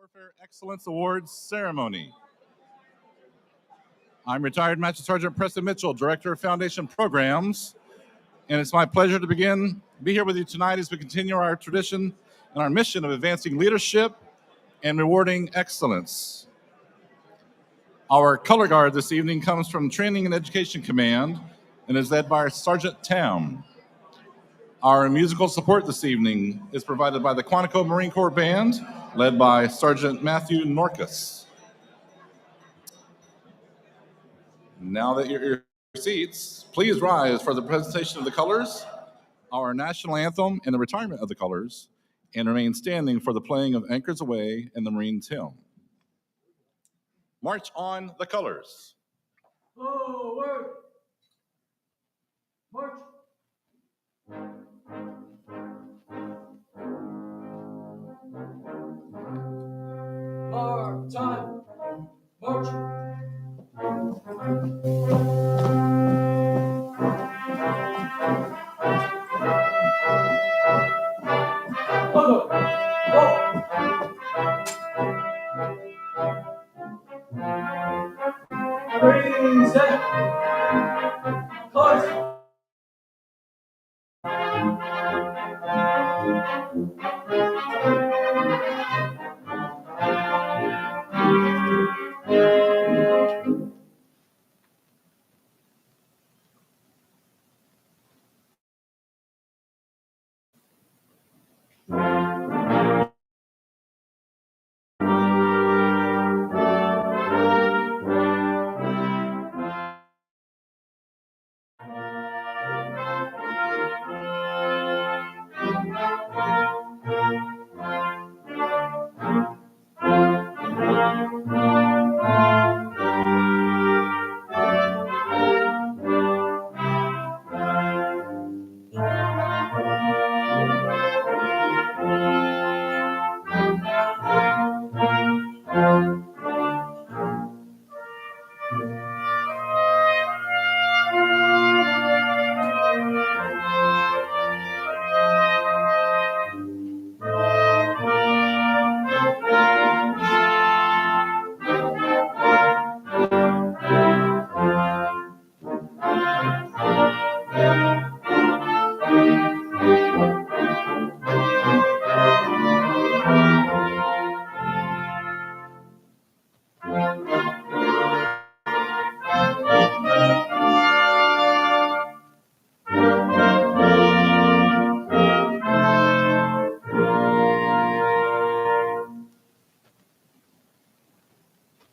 Warfare Excellence Awards ceremony. I'm retired Master Sergeant Preston Mitchell, Director of Foundation Programs, and it's my pleasure to be here with you tonight as we continue our tradition and our mission of advancing leadership and rewarding excellence. Our color guard this evening comes from Training and Education Command and is led by Sergeant Tam. Our musical support this evening is provided by the Quantico Marine Corps Band, led by Sergeant Matthew Norcus. Now that you're in your seats, please rise for the presentation of the colors, our national anthem, and the retirement of the colors, and remain standing for the playing of Anchors Away and the Marines Hymn. March on the colors. Forward. March. March time. March. Marines set. Colors.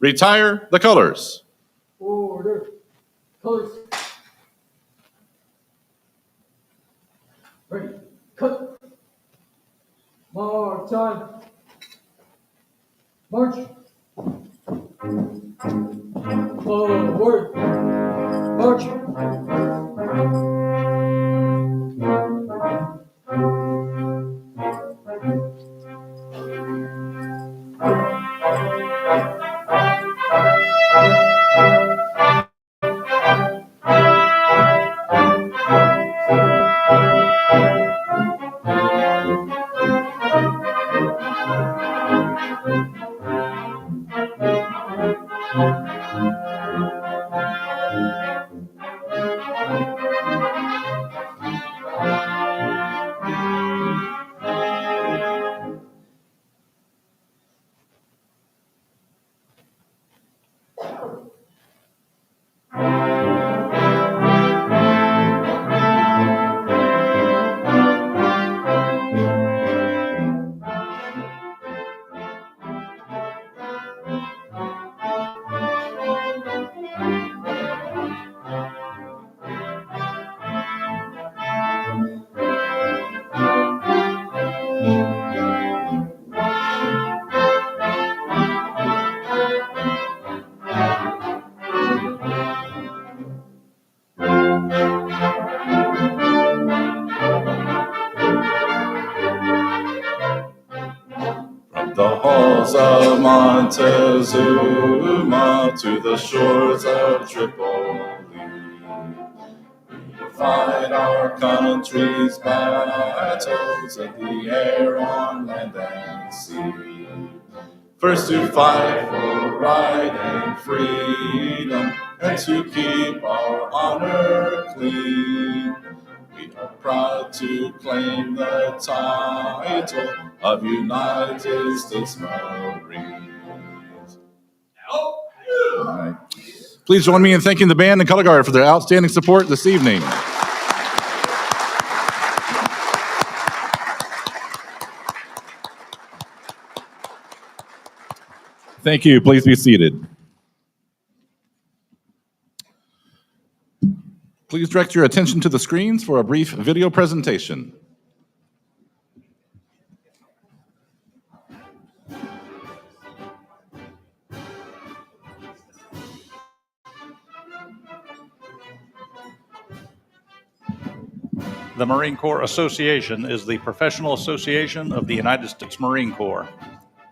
Retire the colors. Order. Colors. Ready. Cut. March time. March. Forward. March. The halls of Montezuma to the shores of Tripoli, we fight our country's battles in the air, on land, and sea. First to fight for right and freedom, and to keep our honor clean. We are proud to claim the title of United States Marines. All right. Please join me in thanking the band and color guard for their outstanding support this evening. Thank you. Please be seated. Please direct your attention to the screens for a brief video presentation. The Marine Corps Association is the professional association of the United States Marine Corps,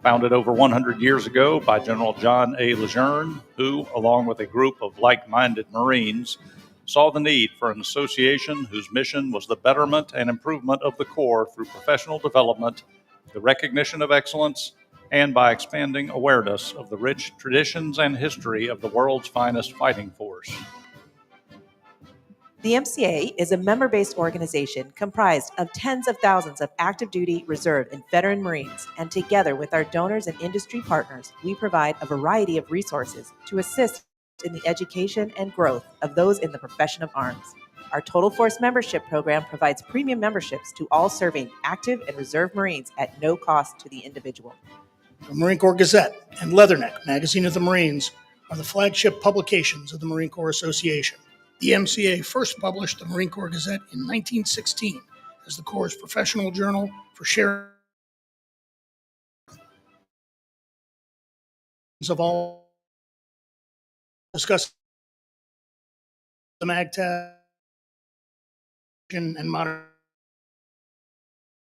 founded over 100 years ago by General John A. Lejeune, who, along with a group of like-minded Marines, saw the need for an association whose mission was the betterment and improvement of the Corps through professional development, the recognition of excellence, and by expanding awareness of the rich traditions and history of the world's finest fighting force. The MCA is a member-based organization comprised of tens of thousands of active duty, reserve, and veteran Marines, and together with our donors and industry partners, we provide a variety of resources to assist in the education and growth of those in the profession of arms. Our Total Force membership program provides premium memberships to all serving active and reserve Marines at no cost to the individual. The Marine Corps Gazette and Leatherneck, Magazine of the Marines, are the flagship publications of the Marine Corps Association. The MCA first published the Marine Corps Gazette in 1916 as the Corps' professional journal for sharing of all discuss the MAGTAG and modern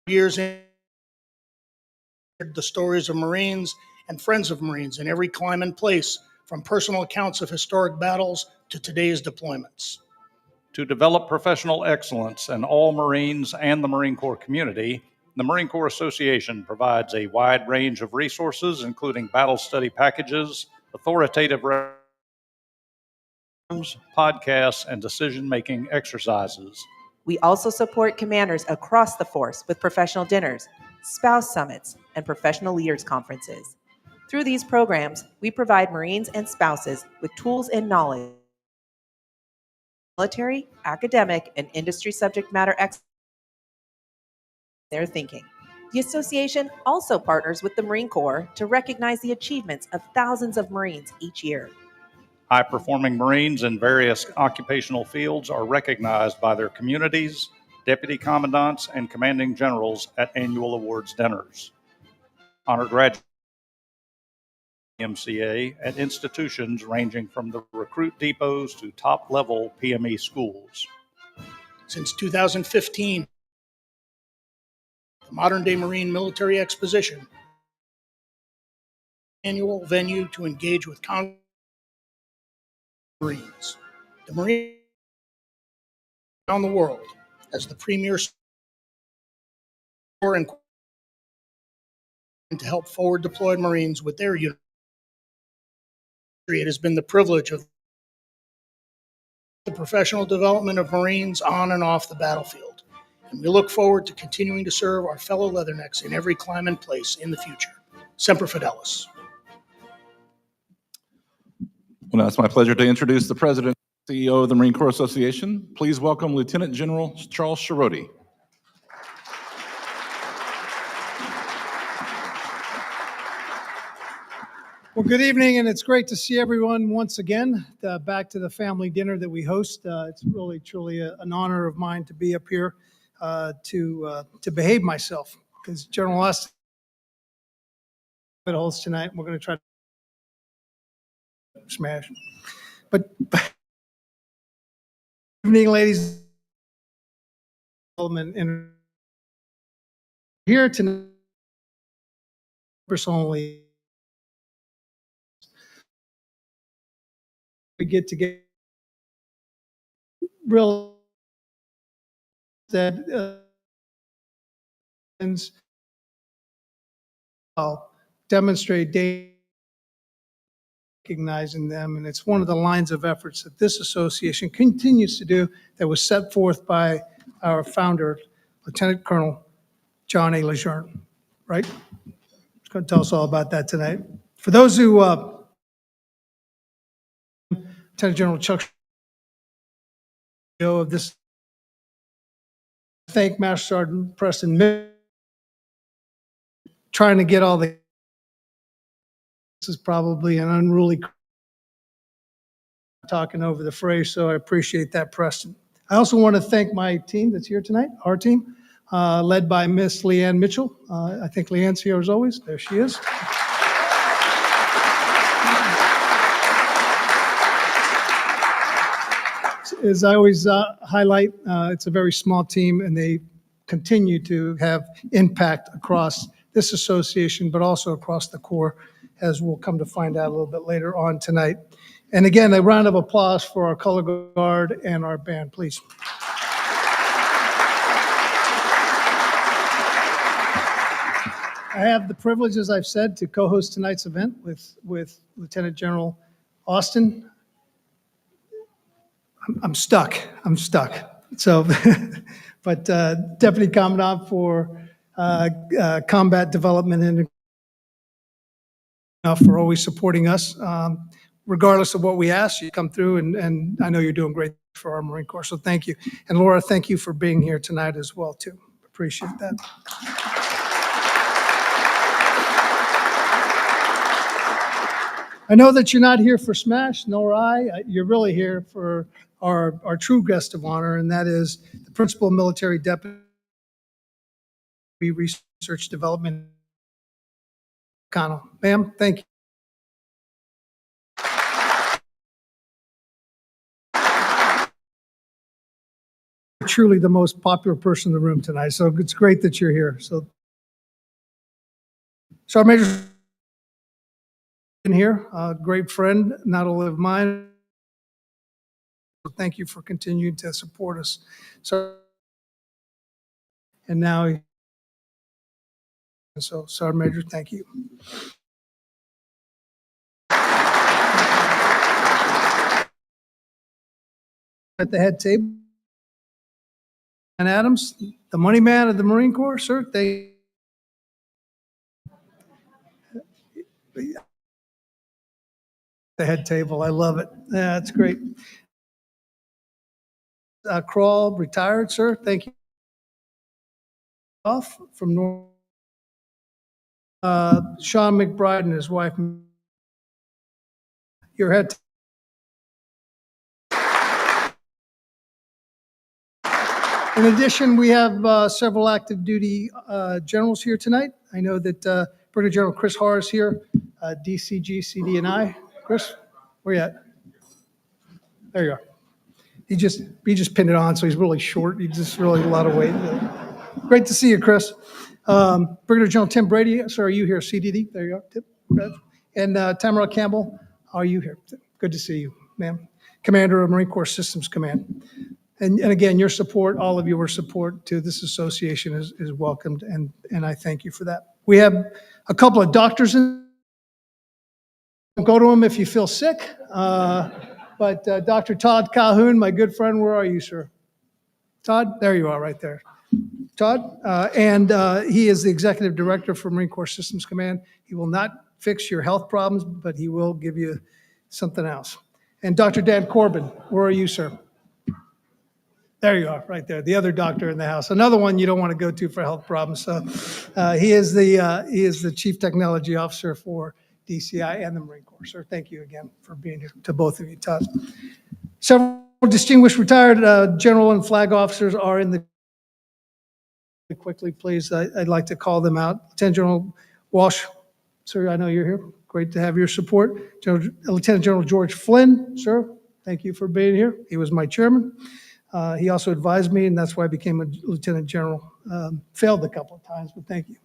years in the stories of Marines and friends of Marines in every clime and place, from personal accounts of historic battles to today's deployments. To develop professional excellence in all Marines and the Marine Corps community, the Marine Corps Association provides a wide range of resources, including battle study packages, authoritative podcasts, and decision-making exercises. We also support commanders across the force with professional dinners, spouse summits, and professional leaders conferences. Through these programs, we provide Marines and spouses with tools and knowledge, military, academic, and industry subject matter experts in their thinking. The association also partners with the Marine Corps to recognize the achievements of thousands of Marines each year. High-performing Marines in various occupational fields are recognized by their communities, deputy commandants, and commanding generals at annual awards dinners. Honor graduates MCA at institutions ranging from the recruit depots to top-level PME schools. Since 2015, the modern-day Marine Military Exposition, annual venue to engage with Marines. The Marines around the world as the premier and to help forward deployed Marines with their unit. It has been the privilege of the professional development of Marines on and off the battlefield, and we look forward to continuing to serve our fellow Leathernecks in every clime and place in the future. Semper Fidelis. Well, now it's my pleasure to introduce the President and CEO of the Marine Corps Association. Please welcome Lieutenant General Charles Scirotti. Well, good evening, and it's great to see everyone once again. Back to the family dinner that we host. It's really, truly an honor of mine to be up here to behave myself, because General Austin holds tonight. We're going to try to smash. But good evening, ladies and gentlemen. And here tonight, personally, we get to get real that demonstrate recognizing them, and it's one of the lines of efforts that this association continues to do that was set forth by our founder, Lieutenant Colonel John A. Lejeune, right? He's going to tell us all about that tonight. For those who, Lieutenant General Chuck of this, thank Master Sergeant Preston trying to get all the, this is probably an unruly talking over the phrase, so I appreciate that, Preston. I also want to thank my team that's here tonight, our team, led by Miss Leanne Mitchell. I think Leanne's here as always. There she is. As I always highlight, it's a very small team, and they continue to have impact across this association, but also across the Corps, as we'll come to find out a little bit later on tonight. And again, a round of applause for our color guard and our band, please. I have the privilege, as I've said, to co-host tonight's event with Lieutenant General Austin. I'm stuck. So, but Deputy Commandant for Combat Development and for always supporting us. Regardless of what we ask, you come through, and I know you're doing great for our Marine Corps, so thank you. And Laura, thank you for being here tonight as well, too. Appreciate that. I know that you're not here for Smash, nor I. You're really here for our true guest of honor, and that is the Principal Military Deputy Research Development, Connell. Ma'am, thank you. Truly the most popular person in the room tonight, so it's great that you're here. So Sergeant Major in here, a great friend, not only of mine. Thank you for continuing to support us. So, and now, so Sergeant Major, thank you. At the head table, and Adams, the money man of the Marine Corps, sir. The head table, I love it. Yeah, that's great. Crawl, retired, sir. Thank you. Off from North. Sean McBride and his wife. Your head. In addition, we have several active duty generals here tonight. I know that Brigadier General Chris Harr is here, DCG, CD&I. Chris, where you at? There you are. He just pinned it on, so he's really short. He's just really a lot of weight. Great to see you, Chris. Brigadier General Tim Brady, sir, are you here? CDD, there you are. Tip. And Tamara Campbell, are you here? Good to see you, ma'am. Commander of Marine Corps Systems Command. And again, your support, all of your support to this association is welcomed, and I thank you for that. We have a couple of doctors in. Go to them if you feel sick. But Dr. Todd Calhoun, my good friend, where are you, sir? Todd, there you are, right there. Todd, and he is the Executive Director for Marine Corps Systems Command. He will not fix your health problems, but he will give you something else. And Dr. Dan Corbin, where are you, sir? There you are, right there, the other doctor in the house. Another one you don't want to go to for health problems. So he is the Chief Technology Officer for DCI and the Marine Corps. Sir, thank you again for being here, to both of you, Todd. Several distinguished retired general and flag officers are in the, quickly, please, I'd like to call them out. Lieutenant General Walsh, sir, I know you're here. Great to have your support. Lieutenant General George Flynn, sir, thank you for being here. He was my chairman. He also advised me, and that's why I became a lieutenant general. Failed a couple of times, but thank you.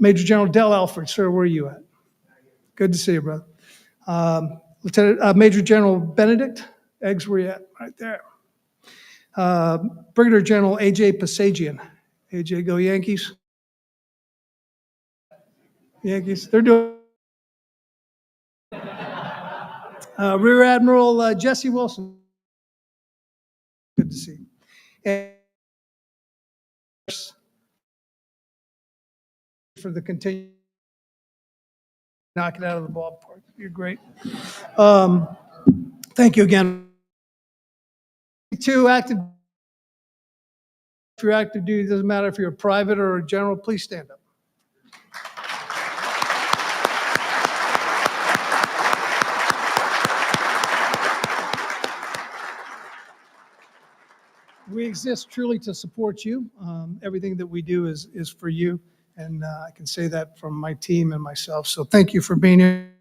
Major General Del Alford, sir, where are you at? Good to see you, brother. Major General Benedict Eggs, where you at? Right there. Brigadier General A.J. Pasagian. A.J., go Yankees. Yankees, they're doing. Rear Admiral Jesse Wilson. Good to see you. And for the continued knocking out of the ballpark. You're great. Thank you again. Two active. If you're active duty, it doesn't matter if you're a private or a general, please stand up. We exist truly to support you. Everything that we do is for you. And I can say that from my team and myself. So thank you for being here.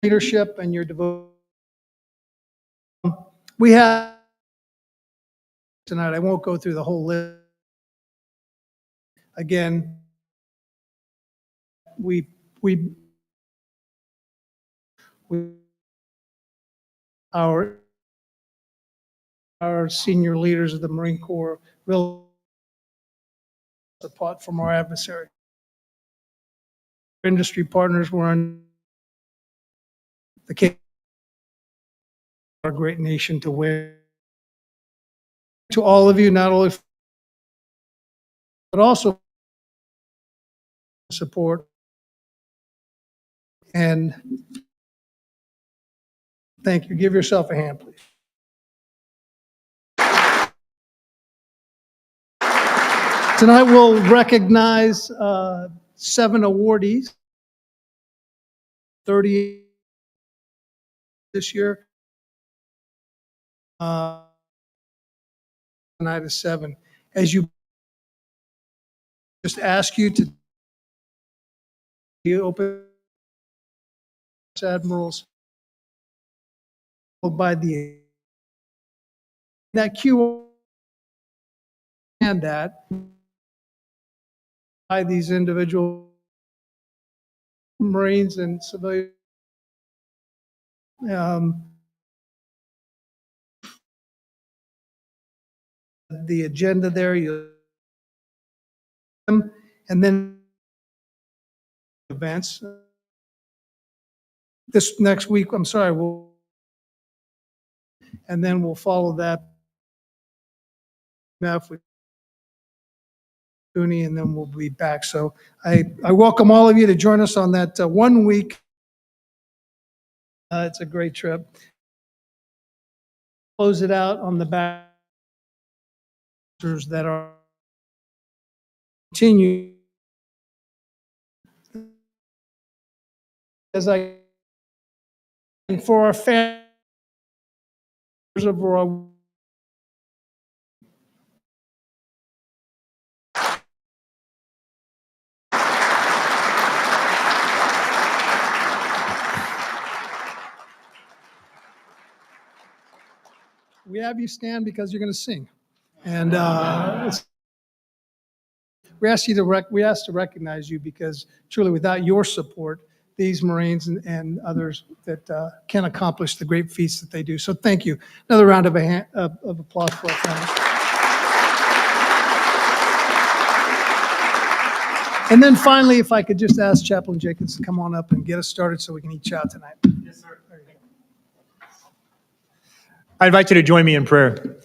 Leadership and your devotion. We have tonight, I won't go through the whole list. Again, we our senior leaders of the Marine Corps real support from our adversary. Industry partners were on the case. Our great nation to win. To all of you, not only but also support and thank you. Give yourself a hand, please. Tonight we'll recognize 7 awardees. 30 this year. Tonight is 7. As you just ask you to open admirals by the that Q and that by these individual Marines and civilians. The agenda there, and then events. This next week, I'm sorry, and then we'll follow that with Cooney, and then we'll be back. So I welcome all of you to join us on that 1 week. It's a great trip. Close it out on the back that are continue as I and for our families of our we have you stand because you're going to sing, and we ask to recognize you because truly, without your support, these Marines and others that can accomplish the great feats that they do. So, thank you. Another round of applause for our friends. And then finally, if I could just ask Chaplain Jenkins to come on up and get us started so we can eat chow tonight. Yes, sir. I invite you to join me in prayer.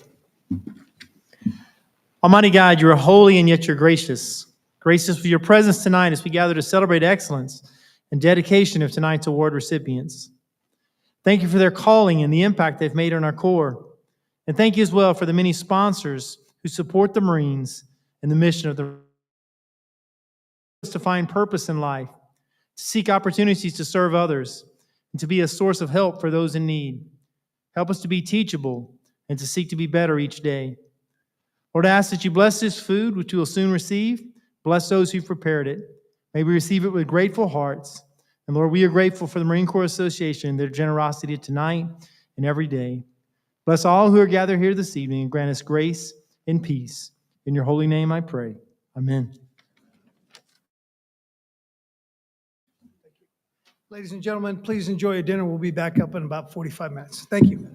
Almighty God, you are holy and yet you're gracious. Gracious for your presence tonight as we gather to celebrate excellence and dedication of tonight's award recipients. Thank you for their calling and the impact they've made on our Corps. And thank you as well for the many sponsors who support the Marines and the mission of the to find purpose in life, to seek opportunities to serve others, and to be a source of help for those in need. Help us to be teachable and to seek to be better each day. Lord, I ask that you bless this food, which we will soon receive. Bless those who've prepared it. May we receive it with grateful hearts. And Lord, we are grateful for the Marine Corps Association and their generosity tonight and every day. Bless all who are gathered here this evening and grant us grace and peace. In your holy name I pray. Amen. Ladies and gentlemen, please enjoy your dinner. We'll be back up in about 45 minutes. Thank you.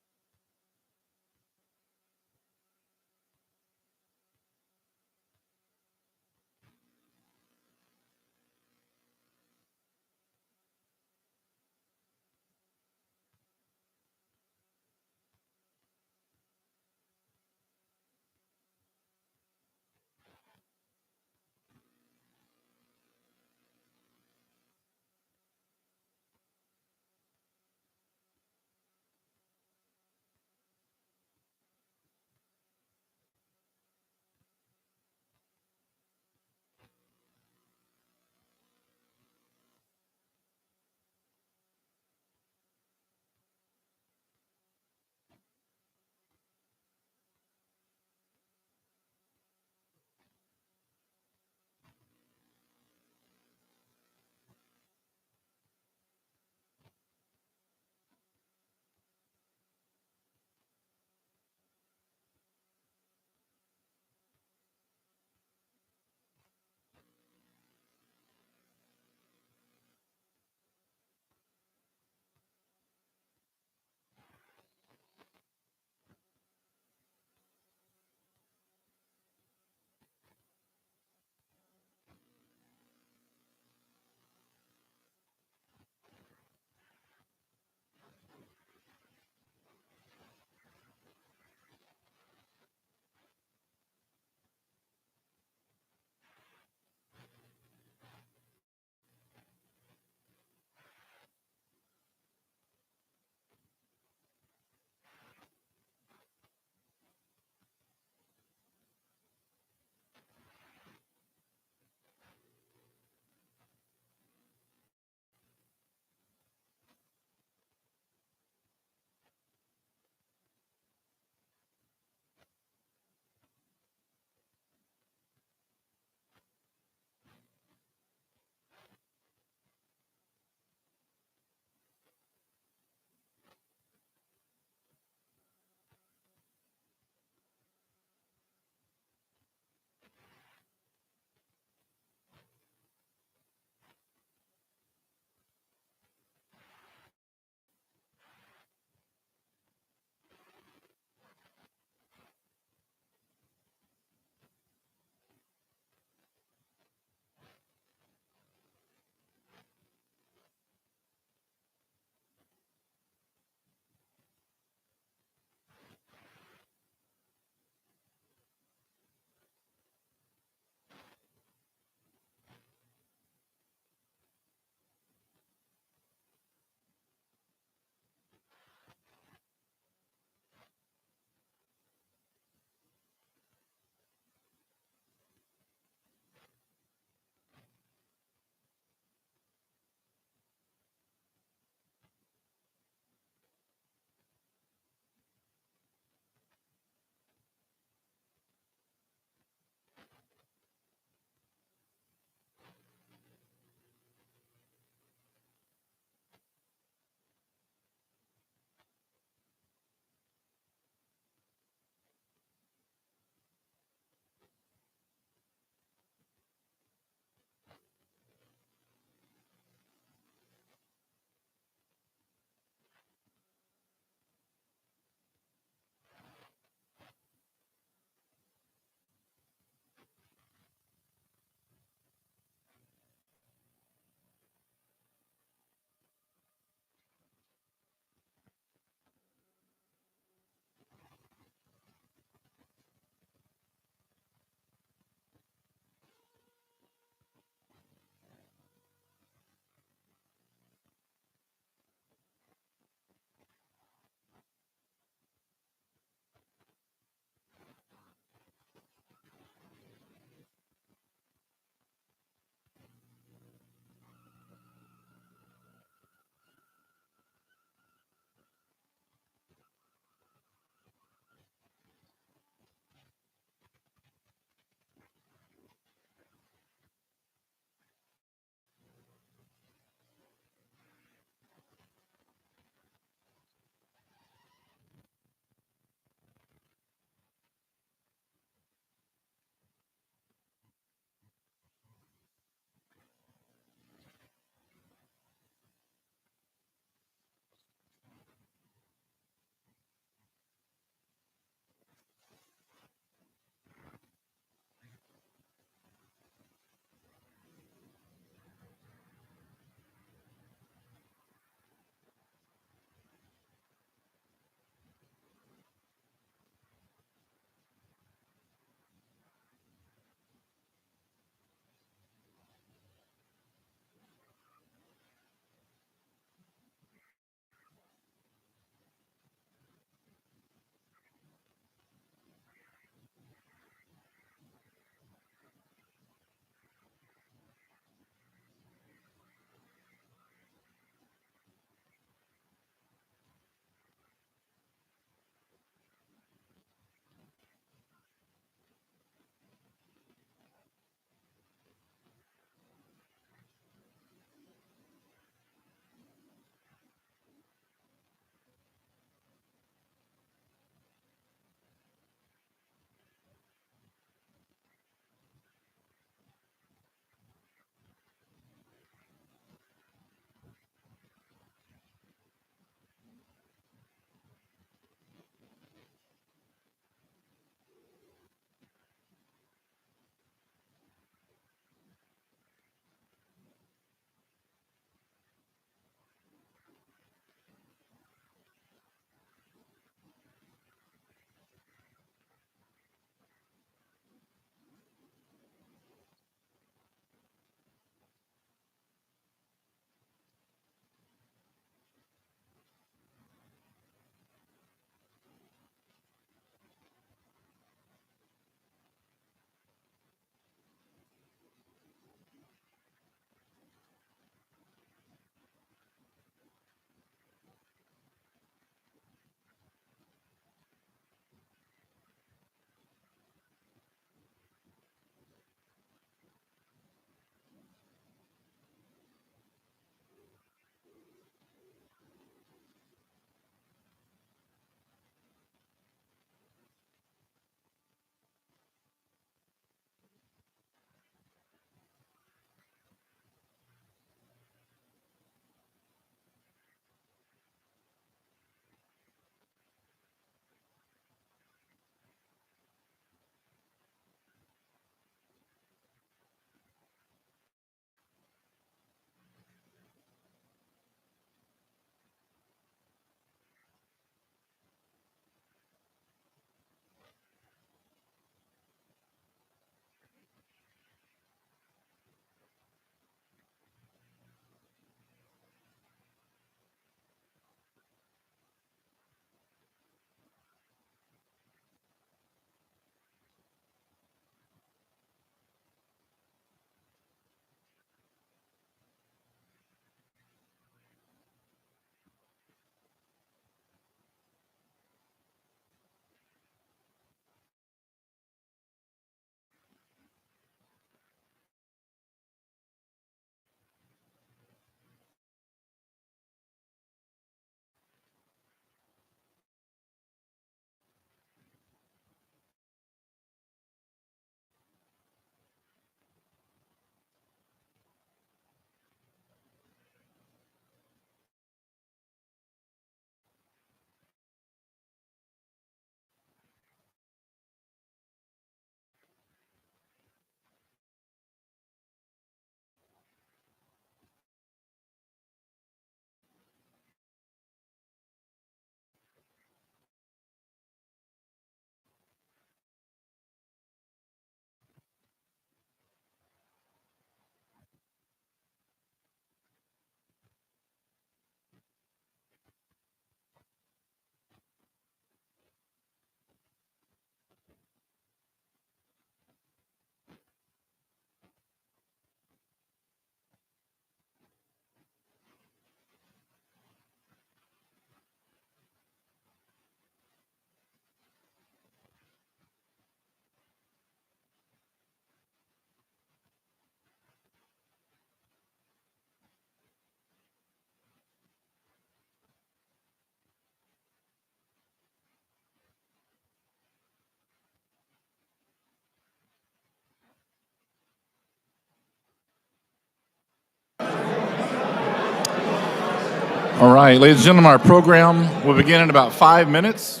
All right, ladies and gentlemen, our program will begin in about 5 minutes.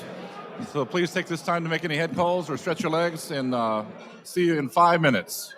So please take this time to make any head calls or stretch your legs, and see you in 5 minutes.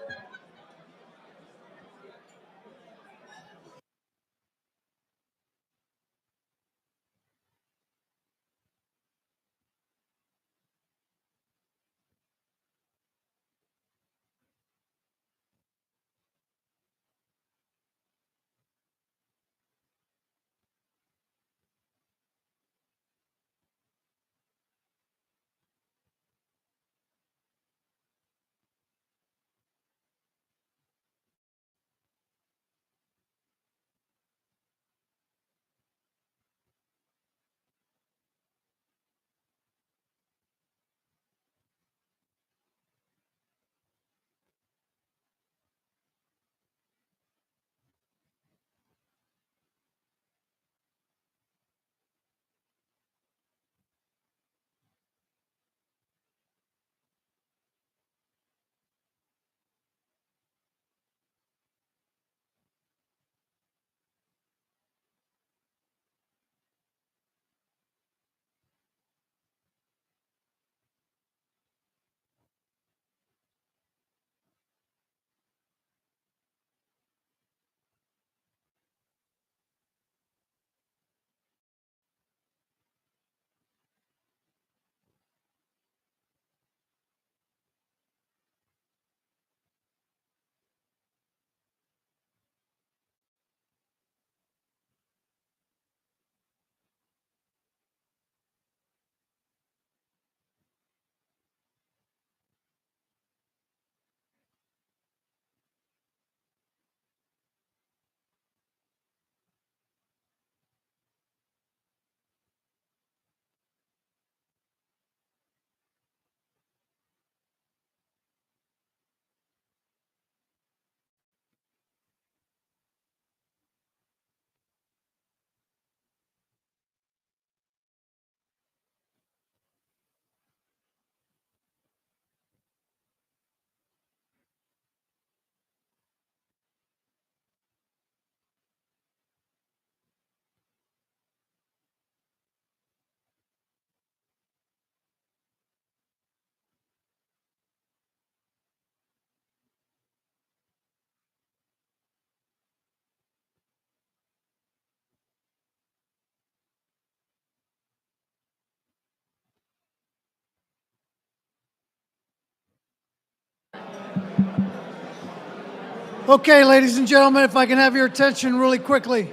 Okay, ladies and gentlemen, if I can have your attention really quickly.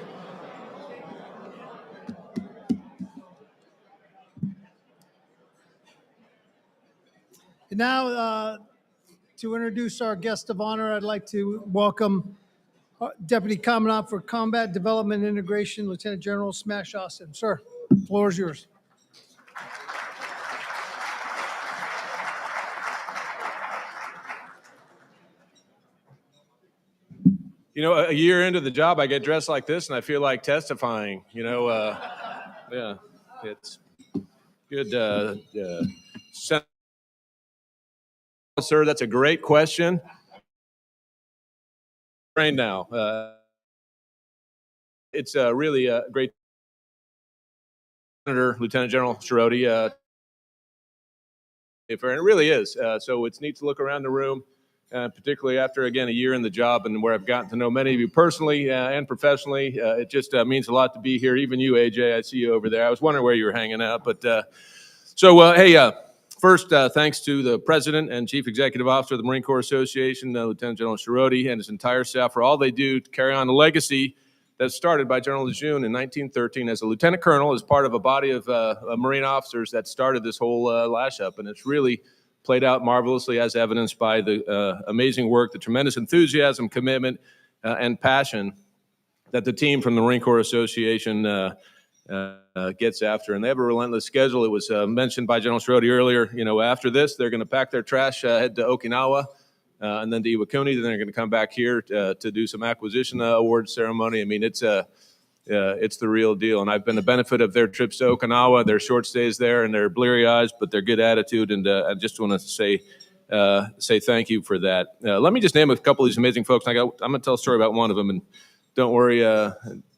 And now, to introduce our guest of honor, I'd like to welcome Deputy Commandant for Combat Development and Integration, Lieutenant General Smash Austin. Sir, the floor is yours. You know, a year into the job, I get dressed like this, and I feel like testifying. Yeah, it's good. Sir, that's a great question. Right now, it's really a great. Senator, Lieutenant General Cerroti, it really is. So it's neat to look around the room. Particularly after, again, a year in the job and where I've gotten to know many of you personally and professionally. It just means a lot to be here. Even you, AJ, I see you over there. I was wondering where you were hanging out. But first, thanks to the President and Chief Executive Officer of the Marine Corps Association, Lieutenant General Cerroti, and his entire staff for all they do to carry on the legacy that started by General Lejeune in 1913 as a lieutenant colonel, as part of a body of Marine officers that started this whole lash-up. And it's really played out marvelously, as evidenced by the amazing work, the tremendous enthusiasm, commitment, and passion that the team from the Marine Corps Association gets after. And they have a relentless schedule. It was mentioned by General Cerroti earlier. You know, after this, they're going to pack their trash, head to Okinawa, and then to Iwakuni. Then they're going to come back here to do some acquisition award ceremony. I mean, it's the real deal. And I've been the benefit of their trips to Okinawa, their short stays there, and their bleary eyes, but their good attitude. And I just want to say thank you for that. Let me just name a couple of these amazing folks. I'm going to tell a story about one of them, and don't worry,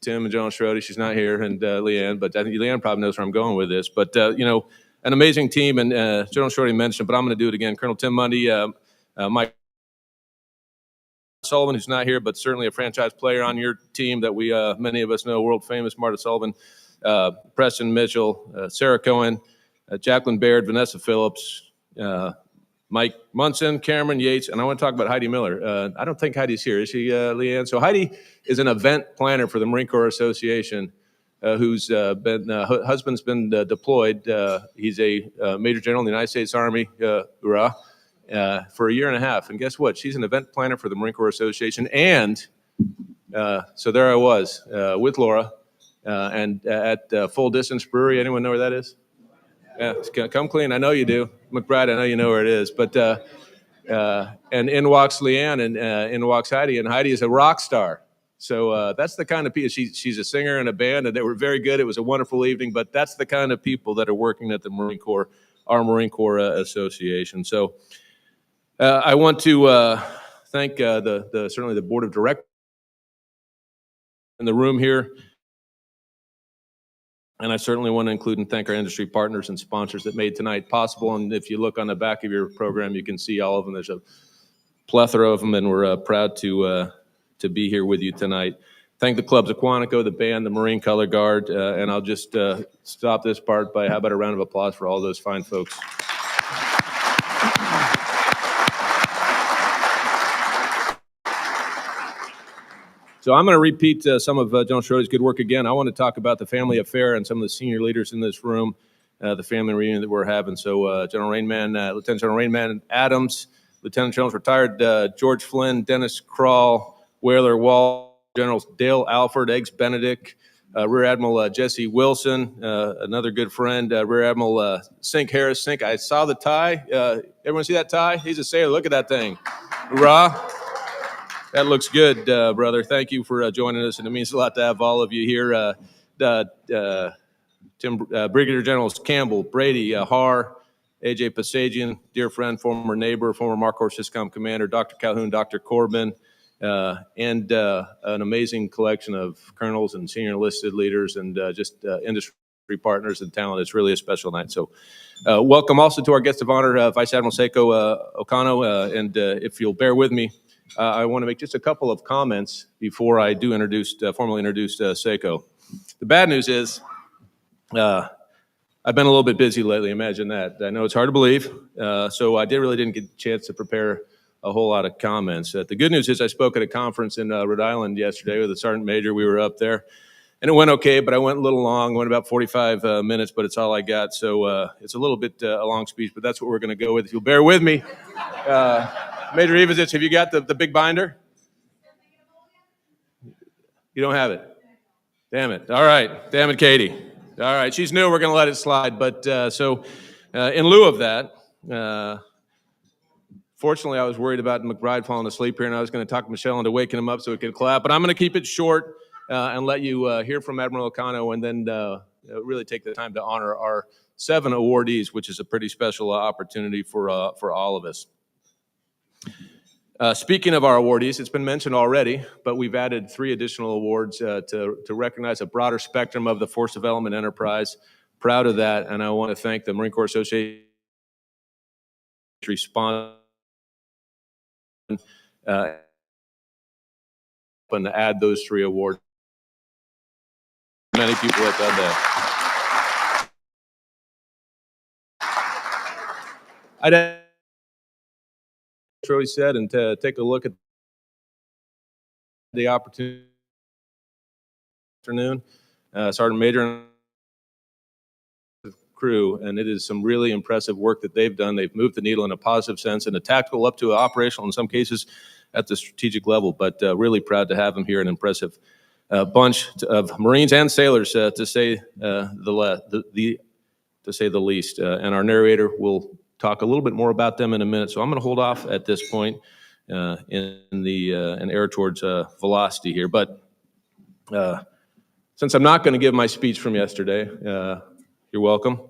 Tim and General Schroeder, she's not here, and Leanne, but I think Leanne probably knows where I'm going with this. But, an amazing team, and General Schroeder mentioned, but I'm going to do it again. Colonel Tim Mundy, Mike Sullivan, who's not here, but certainly a franchise player on your team that we, many of us know, world famous Marta Sullivan, Preston Mitchell, Sarah Cohen, Jacqueline Baird, Vanessa Phillips, Mike Munson, Cameron Yates, and I want to talk about Heidi Miller. I don't think Heidi's here. Is she, Leanne? So Heidi is an event planner for the Marine Corps Association, whose husband's been deployed. He's a Major General in the United States Army, hoorah, for a year and a half. And guess what? She's an event planner for the Marine Corps Association. And so there I was with Laura and at Full Distance Brewery. Anyone know where that is? Yeah, come clean. I know you do. McBride, I know you know where it is. But and in walks Leanne and in walks Heidi. And Heidi is a rock star. So that's the kind of people. She's a singer in a band, and they were very good. It was a wonderful evening. But that's the kind of people that are working at the Marine Corps, our Marine Corps Association. So I want to thank certainly the board of directors in the room here. And I certainly want to include and thank our industry partners and sponsors that made tonight possible. And if you look on the back of your program, you can see all of them. There's a plethora of them, and we're proud to be here with you tonight. Thank the Clubs At Quantico, the band, the Marine Color Guard, and I'll just stop this part by how about a round of applause for all those fine folks. So I'm going to repeat some of General Schroeder's good work again. I want to talk about the family affair and some of the senior leaders in this room, the family reunion that we're having. So General Rainman, Lieutenant General Rainman Adams, Lieutenant Generals retired George Flynn, Dennis Krall, Whaler Wall, Generals Dale Alford, Eggs Benedict, Rear Admiral Jesse Wilson, another good friend, Rear Admiral Sink Harris. Sink, I saw the tie. Everyone see that tie? He's a sailor. Look at that thing. Hoorah. That looks good, brother. Thank you for joining us, and it means a lot to have all of you here. Brigadier Generals Campbell, Brady, Haar, A.J. Pasagian, dear friend, former neighbor, former Mark Corps Syscom commander, Dr. Calhoun, Dr. Corbin, and an amazing collection of colonels and senior enlisted leaders and just industry partners and talent. It's really a special night. So welcome also to our guest of honor, Vice Admiral Seiko Okano, and if you'll bear with me, I want to make just a couple of comments before I do formally introduce Seiko. The bad news is I've been a little bit busy lately. Imagine that. I know it's hard to believe, so I didn't get a chance to prepare a whole lot of comments. The good news is I spoke at a conference in Rhode Island yesterday with a sergeant major. We were up there, and it went okay, but I went a little long. Went about 45 minutes, but it's all I got. So it's a little bit a long speech, but that's what we're going to go with. If you'll bear with me. Major Evazich, have you got the big binder? You don't have it? Damn it. All right. Damn it, Katie. All right. She's new. We're going to let it slide. But in lieu of that, fortunately, I was worried about McBride falling asleep here, and I was going to talk Michelle into waking him up so he could clap. But I'm going to keep it short and let you hear from Admiral Okano and then really take the time to honor our 7 awardees, which is a pretty special opportunity for all of us. Speaking of our awardees, it's been mentioned already, but we've added 3 additional awards to recognize a broader spectrum of the force development enterprise. Proud of that, and I want to thank the Marine Corps Association respond and add those 3 awards. Many people have done that. I'd Troy said, and to take a look at the opportunity afternoon, Sergeant Major and crew, and it is some really impressive work that they've done. They've moved the needle in a positive sense, and a tactical up to an operational in some cases at the strategic level, but really proud to have them here, an impressive bunch of Marines and sailors to say the least. And our narrator will talk a little bit more about them in a minute. So I'm going to hold off at this point and err towards velocity here. But since I'm not going to give my speech from yesterday, you're welcome.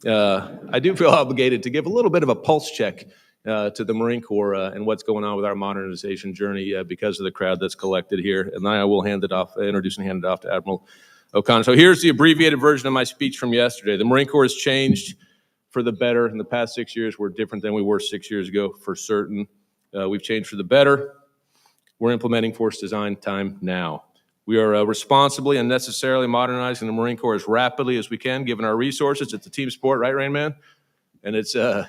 I do feel obligated to give a little bit of a pulse check to the Marine Corps and what's going on with our modernization journey because of the crowd that's collected here. And then I will introduce and hand it off to Admiral O'Connor. So here's the abbreviated version of my speech from yesterday. The Marine Corps has changed for the better. In the past 6 years, we're different than we were 6 years ago, for certain. We've changed for the better. We're implementing force design time now. We are responsibly and necessarily modernizing the Marine Corps as rapidly as we can, given our resources. It's a team sport, right, Rain Man? And it's a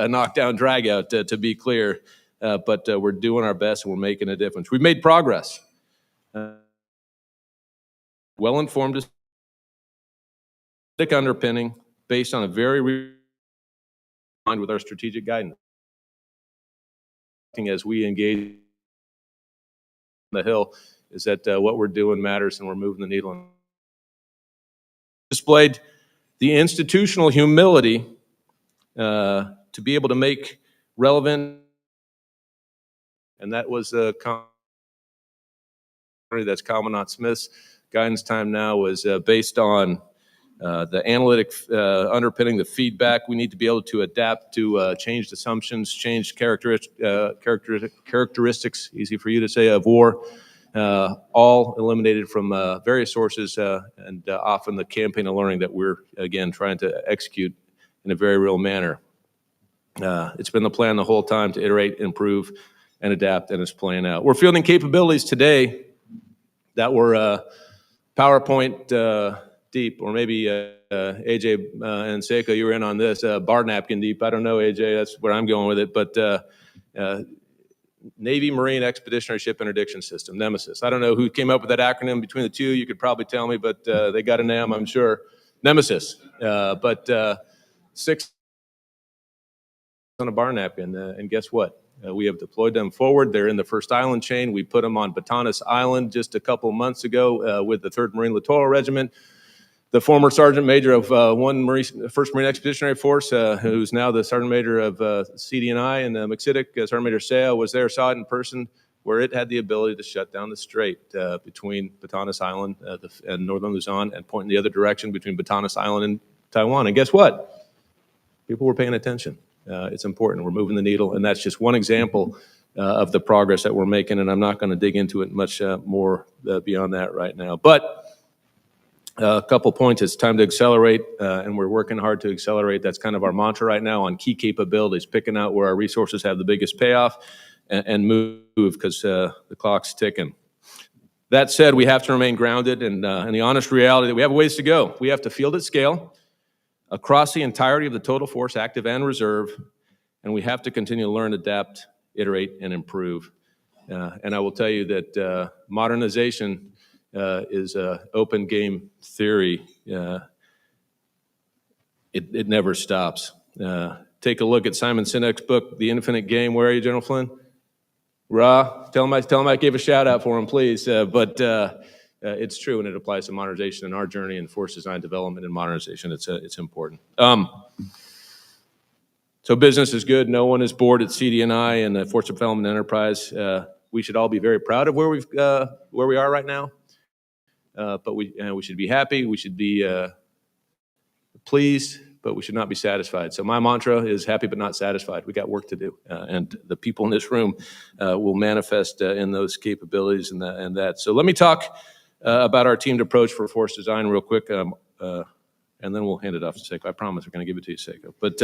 knockdown, drag out, to be clear. But we're doing our best and we're making a difference. We've made progress. Well-informed underpinning based on a very aligned with our strategic guidance. As we engage on the Hill, is that what we're doing matters and we're moving the needle. Displayed the institutional humility to be able to make relevant, and that was that's Commandant Smith's guidance time now was based on the analytic underpinning, the feedback. We need to be able to adapt to changed assumptions, changed characteristics, easy for you to say, of war, all eliminated from various sources and often the campaign of learning that we're, again, trying to execute in a very real manner. It's been the plan the whole time to iterate, improve, and adapt, and it's playing out. We're fielding capabilities today that were PowerPoint deep, or maybe AJ and Seiko, you were in on this, bar napkin deep. I don't know, AJ, that's where I'm going with it, but Navy Marine Expeditionary Ship Interdiction System, Nemesis. I don't know who came up with that acronym between the two. You could probably tell me, but they got a name, I'm sure. Nemesis. But 6 on a bar napkin, and guess what? We have deployed them forward. They're in the first island chain. We put them on Batanes Island just a couple of months ago with the 3rd Marine Littoral Regiment. The former Sergeant Major of 1st Marine Expeditionary Force, who's now the Sergeant Major of CD&I and McCittick, Sergeant Major Seo, was there, saw it in person, where it had the ability to shut down the strait between Batanes Island and northern Luzon and point in the other direction between Batanes Island and Taiwan. And guess what? People were paying attention. It's important. We're moving the needle, and that's just one example of the progress that we're making, and I'm not going to dig into it much more beyond that right now. But a couple points. It's time to accelerate, and we're working hard to accelerate. That's kind of our mantra right now on key capabilities, picking out where our resources have the biggest payoff and move because the clock's ticking. That said, we have to remain grounded in the honest reality that we have a ways to go. We have to field at scale across the entirety of the total force, active and reserve, and we have to continue to learn, adapt, iterate, and improve. And I will tell you that modernization is an open game theory. It never stops. Take a look at Simon Sinek's book, The Infinite Game. Where are you, General Flynn? Ra, tell him I gave a shout out for him, please. But it's true, and it applies to modernization in our journey in force design, development, and modernization. It's important. So business is good. No one is bored at CD&I and the Force Development Enterprise. We should all be very proud of where we are right now. But we should be happy. We should be pleased, but we should not be satisfied. So my mantra is happy but not satisfied. We got work to do, and the people in this room will manifest in those capabilities and that. So let me talk about our teamed approach for force design real quick, and then we'll hand it off to Seiko. I promise we're going to give it to you, Seiko. But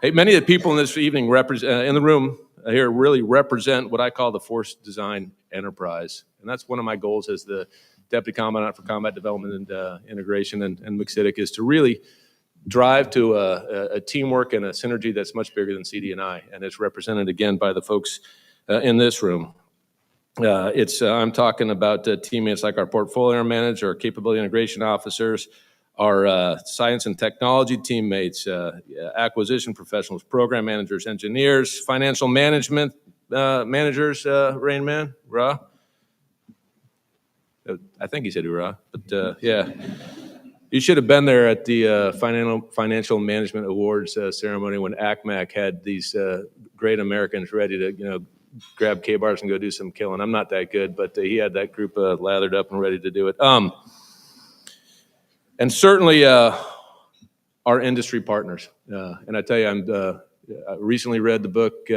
hey, many of the people in this evening in the room here really represent what I call the force design enterprise, and that's one of my goals as the Deputy Commandant for Combat Development and Integration and MCA is to really drive to a teamwork and a synergy that's much bigger than CD&I, and it's represented again by the folks in this room. I'm talking about teammates like our portfolio manager, our capability integration officers, our science and technology teammates, acquisition professionals, program managers, engineers, financial management managers, Rain Man, Ra. I think he said hoorah, but yeah. You should have been there at the Financial Management Awards ceremony when ACMAC had these great Americans ready to, grab K-bars and go do some killing. I'm not that good, but he had that group lathered up and ready to do it. And certainly our industry partners. And I tell you, recently read the book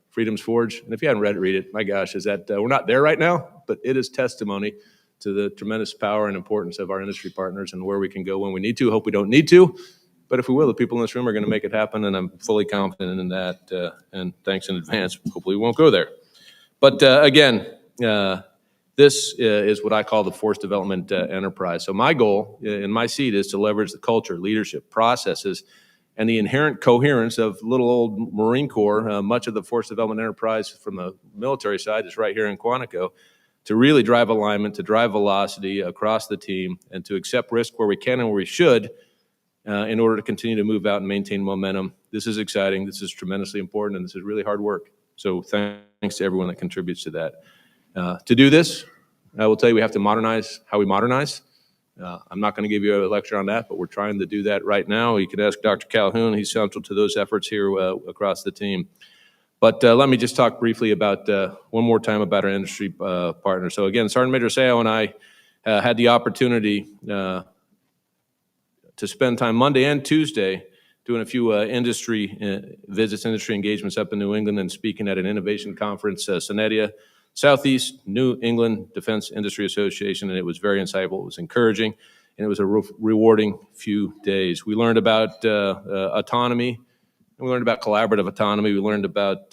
Freedom's Forge, and if you haven't read it, read it. My gosh, is that we're not there right now, but it is testimony to the tremendous power and importance of our industry partners and where we can go when we need to. Hope we don't need to, but if we will, the people in this room are going to make it happen, and I'm fully confident in that. And thanks in advance. Hopefully, we won't go there. But again, this is what I call the force development enterprise. So my goal in my seat is to leverage the culture, leadership, processes, and the inherent coherence of little old Marine Corps. Much of the force development enterprise from the military side is right here in Quantico, to really drive alignment, to drive velocity across the team, and to accept risk where we can and where we should in order to continue to move out and maintain momentum. This is exciting. This is tremendously important, and this is really hard work. So thanks to everyone that contributes to that. To do this, I will tell you we have to modernize how we modernize. I'm not going to give you a lecture on that, but we're trying to do that right now. You can ask Dr. Calhoun. He's central to those efforts here across the team. But let me just talk briefly about, one more time, about our industry partners. So again, Sergeant Major Sao and I had the opportunity to spend time Monday and Tuesday doing a few industry visits, industry engagements up in New England, and speaking at an innovation conference, Sonetia, Southeast New England Defense Industry Association, and it was very insightful. It was encouraging, and it was a rewarding few days. We learned about autonomy. We learned about collaborative autonomy. We learned about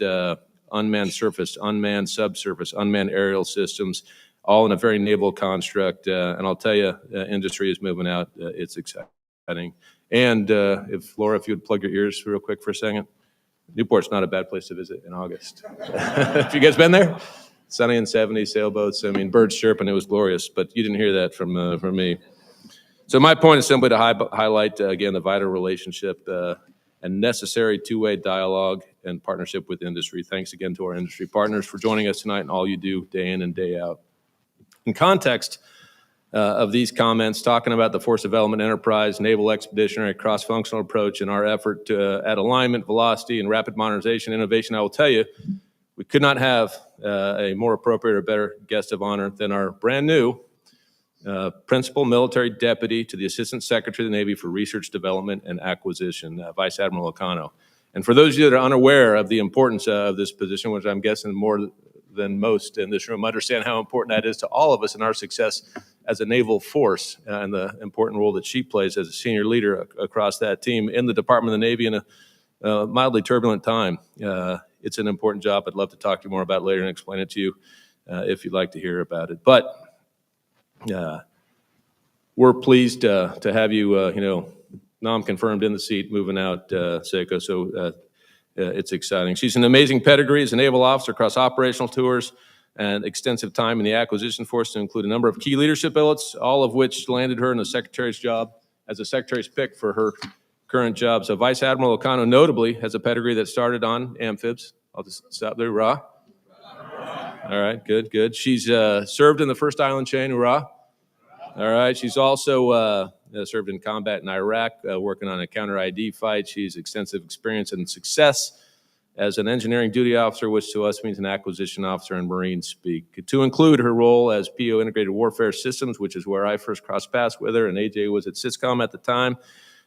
unmanned surface, unmanned subsurface, unmanned aerial systems, all in a very naval construct. And I'll tell you, industry is moving out. It's exciting. And if Laura, if you would plug your ears real quick for a second. Newport's not a bad place to visit in August. Have you guys been there? Sunny and 70, sailboats. I mean, birds chirping. It was glorious. But you didn't hear that from me. So my point is simply to highlight, again, the vital relationship and necessary two-way dialogue and partnership with industry. Thanks again to our industry partners for joining us tonight and all you do day in and day out. In context of these comments, talking about the force development enterprise, naval expeditionary cross-functional approach, and our effort at alignment, velocity, and rapid modernization innovation, I will tell you, we could not have a more appropriate or better guest of honor than our brand new Principal Military Deputy to the Assistant Secretary of the Navy for Research, Development, and Acquisition, Vice Admiral Ocano. And for those of you that are unaware of the importance of this position, which I'm guessing more than most in this room understand how important that is to all of us in our success as a naval force, and the important role that she plays as a senior leader across that team in the Department of the Navy in a mildly turbulent time. It's an important job. I'd love to talk to you more about it later and explain it to you if you'd like to hear about it. But we're pleased to have you, nom-confirmed in the seat, moving out, Seiko. So it's exciting. She's an amazing pedigree as a naval officer across operational tours and extensive time in the acquisition force to include a number of key leadership billets, all of which landed her in the secretary's job as a secretary's pick for her current job. So Vice Admiral Ocano notably has a pedigree that started on amphibs. I'll just stop there. Hurrah. All right, good. She's served in the first island chain. Hurrah. All right, she's also served in combat in Iraq, working on a counter-ID fight. She's extensive experience and success as an engineering duty officer, which to us means an acquisition officer in Marine speak, to include her role as PO Integrated Warfare Systems, which is where I first crossed paths with her, and AJ was at Syscom at the time,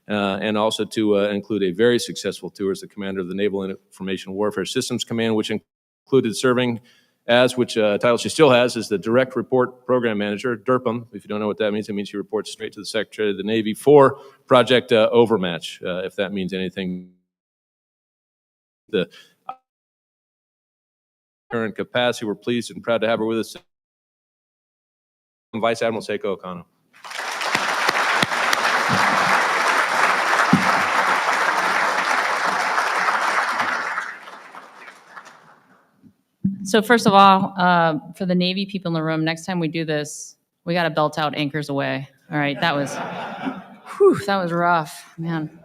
and also to include a very successful tour as the commander of the Naval Information Warfare Systems Command, which included serving as, which title she still has, is the Direct Report Program Manager, DIRPM. If you don't know what that means, it means she reports straight to the Secretary of the Navy for Project Overmatch, if that means anything. The current capacity, we're pleased and proud to have her with us. Vice Admiral Seiko Ocano. So first of all, for the Navy people in the room, next time we do this, we got to belt out anchors away. All right, that was rough, man.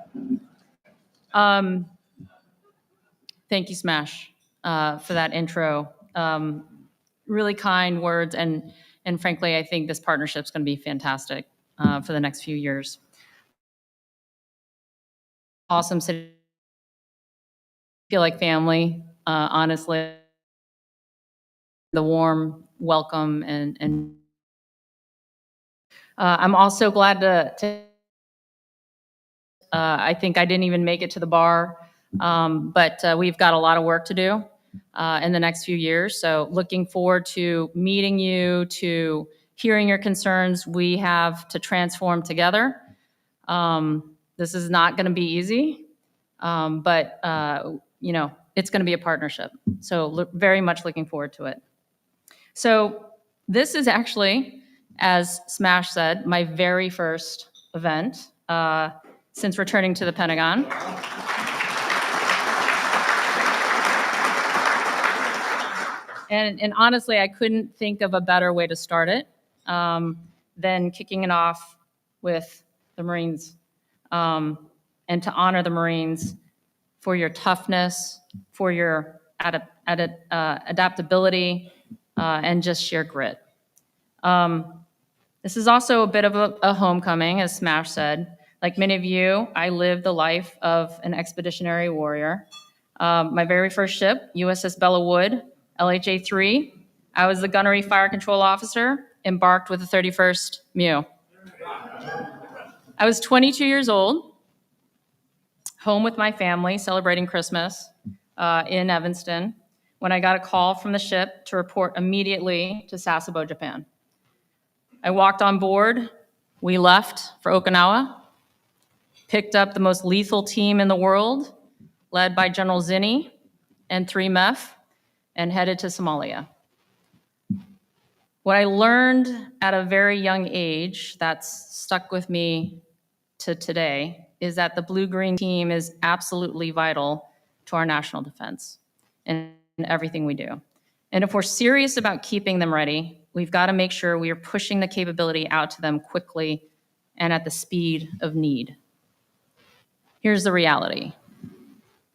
Thank you, Smash, for that intro. Really kind words, and frankly, I think this partnership's going to be fantastic for the next few years. Awesome city. Feel like family, honestly. The warm welcome, and I'm also glad to I think I didn't even make it to the bar But we've got a lot of work to do in the next few years. So looking forward to meeting you, to hearing your concerns. We have to transform together. This is not going to be easy, but it's going to be a partnership. So very much looking forward to it. So this is actually, as Smash said, my very first event since returning to the Pentagon. And honestly, I couldn't think of a better way to start it than kicking it off with the Marines, and to honor the Marines for your toughness, for your adaptability, and just sheer grit. This is also a bit of a homecoming, as Smash said. Like many of you, I lived the life of an expeditionary warrior. My very first ship, USS Bella Wood, LHA-3, I was the gunnery fire control officer, embarked with the 31st MEU. I was 22 years old, home with my family, celebrating Christmas in Evanston, when I got a call from the ship to report immediately to Sasebo, Japan. I walked on board, we left for Okinawa, picked up the most lethal team in the world, led by General Zinni and 3 MEF, and headed to Somalia. What I learned at a very young age that's stuck with me to today is that the blue-green team is absolutely vital to our national defense and everything we do. And if we're serious about keeping them ready, we've got to make sure we are pushing the capability out to them quickly and at the speed of need. Here's the reality.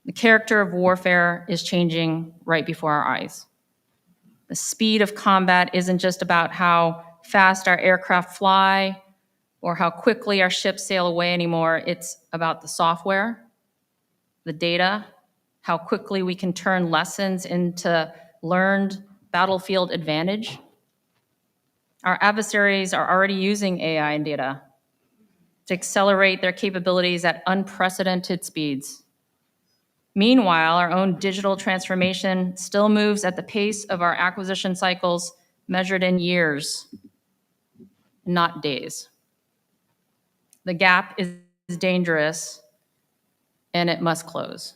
The character of warfare is changing right before our eyes. The speed of combat isn't just about how fast our aircraft fly or how quickly our ships sail away anymore. It's about the software, the data, how quickly we can turn lessons into learned battlefield advantage. Our adversaries are already using AI and data to accelerate their capabilities at unprecedented speeds. Meanwhile, our own digital transformation still moves at the pace of our acquisition cycles, measured in years, not days. The gap is dangerous, and it must close.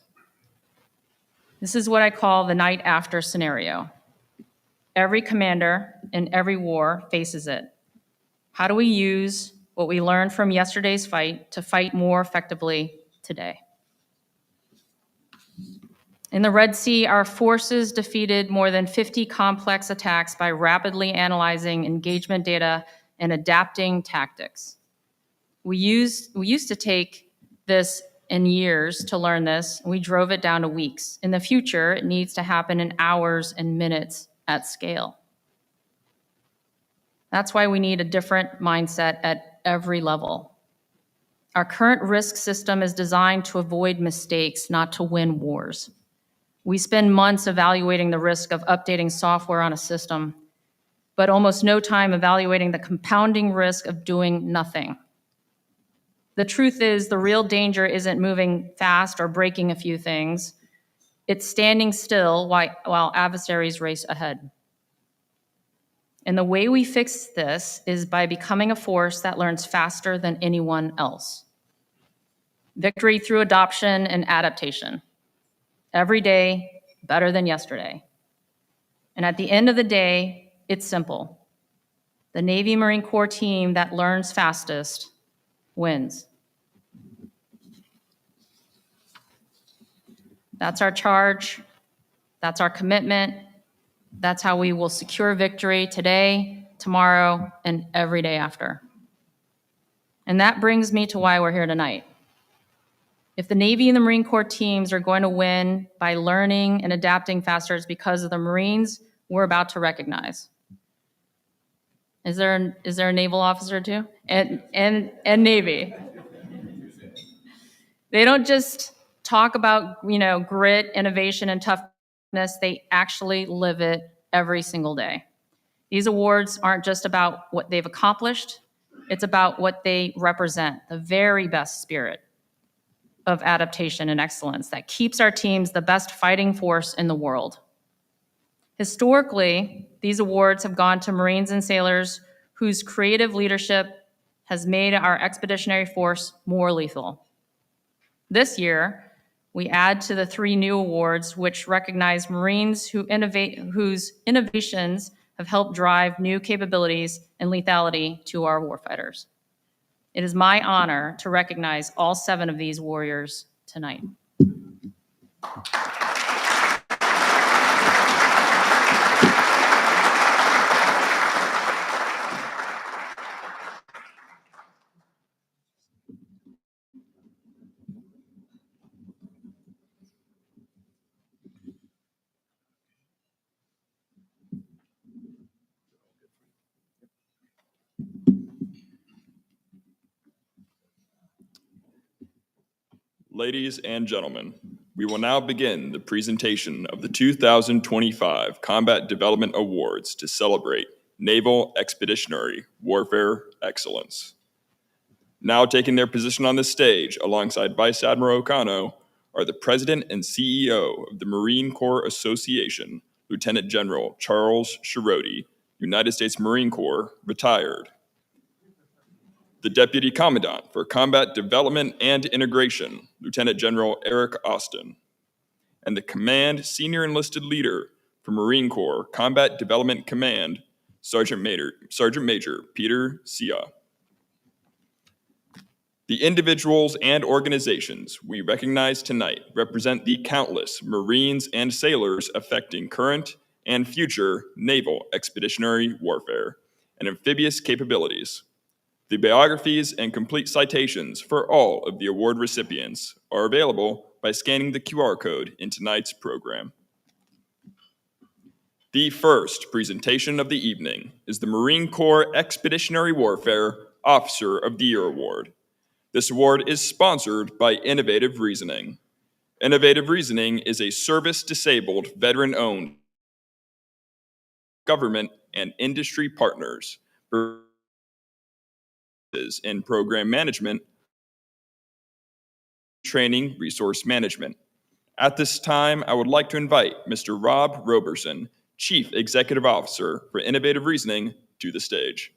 This is what I call the night after scenario. Every commander in every war faces it. How do we use what we learned from yesterday's fight to fight more effectively today? In the Red Sea, our forces defeated more than 50 complex attacks by rapidly analyzing engagement data and adapting tactics. We used to take this in years to learn this, and we drove it down to weeks. In the future, it needs to happen in hours and minutes at scale. That's why we need a different mindset at every level. Our current risk system is designed to avoid mistakes, not to win wars. We spend months evaluating the risk of updating software on a system, but almost no time evaluating the compounding risk of doing nothing. The truth is, the real danger isn't moving fast or breaking a few things. It's standing still while adversaries race ahead. And the way we fix this is by becoming a force that learns faster than anyone else. Victory through adoption and adaptation. Every day, better than yesterday. And at the end of the day, it's simple. The Navy Marine Corps team that learns fastest wins. That's our charge. That's our commitment. That's how we will secure victory today, tomorrow, and every day after. And that brings me to why we're here tonight. If the Navy and the Marine Corps teams are going to win by learning and adapting faster, it's because of the Marines we're about to recognize. Is there a naval officer too? And Navy. They don't just talk about, grit, innovation, and toughness. They actually live it every single day. These awards aren't just about what they've accomplished. It's about what they represent, the very best spirit of adaptation and excellence that keeps our teams the best fighting force in the world. Historically, these awards have gone to Marines and sailors whose creative leadership has made our expeditionary force more lethal. This year, we add to the 3 new awards which recognize Marines whose innovations have helped drive new capabilities and lethality to our warfighters. It is my honor to recognize all 7 of these warriors tonight. Ladies and gentlemen, we will now begin the presentation of the 2025 Combat Development Awards to celebrate Naval Expeditionary Warfare Excellence. Now taking their position on the stage alongside Vice Admiral Okano are the President and CEO of the Marine Corps Association, Lieutenant General Charles Shiroti, United States Marine Corps, retired. The Deputy Commandant for Combat Development and Integration, Lieutenant General Eric Austin, and the Command Senior Enlisted Leader for Marine Corps Combat Development Command, Sergeant Major Peter Sia. The individuals and organizations we recognize tonight represent the countless Marines and sailors affecting current and future naval expeditionary warfare and amphibious capabilities. The biographies and complete citations for all of the award recipients are available by scanning the QR code in tonight's program. The first presentation of the evening is the Marine Corps Expeditionary Warfare Officer of the Year Award. This award is sponsored by Innovative Reasoning. Innovative Reasoning is a service-disabled, veteran-owned government and industry partners in program management, training, resource management. At this time, I would like to invite Mr. Rob Roberson, Chief Executive Officer for Innovative Reasoning, to the stage.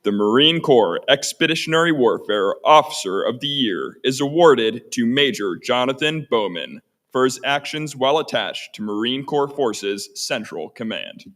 The Marine Corps Expeditionary Warfare Officer of the Year is awarded to Major Jonathan Bowman for his actions while attached to Marine Corps Forces Central Command.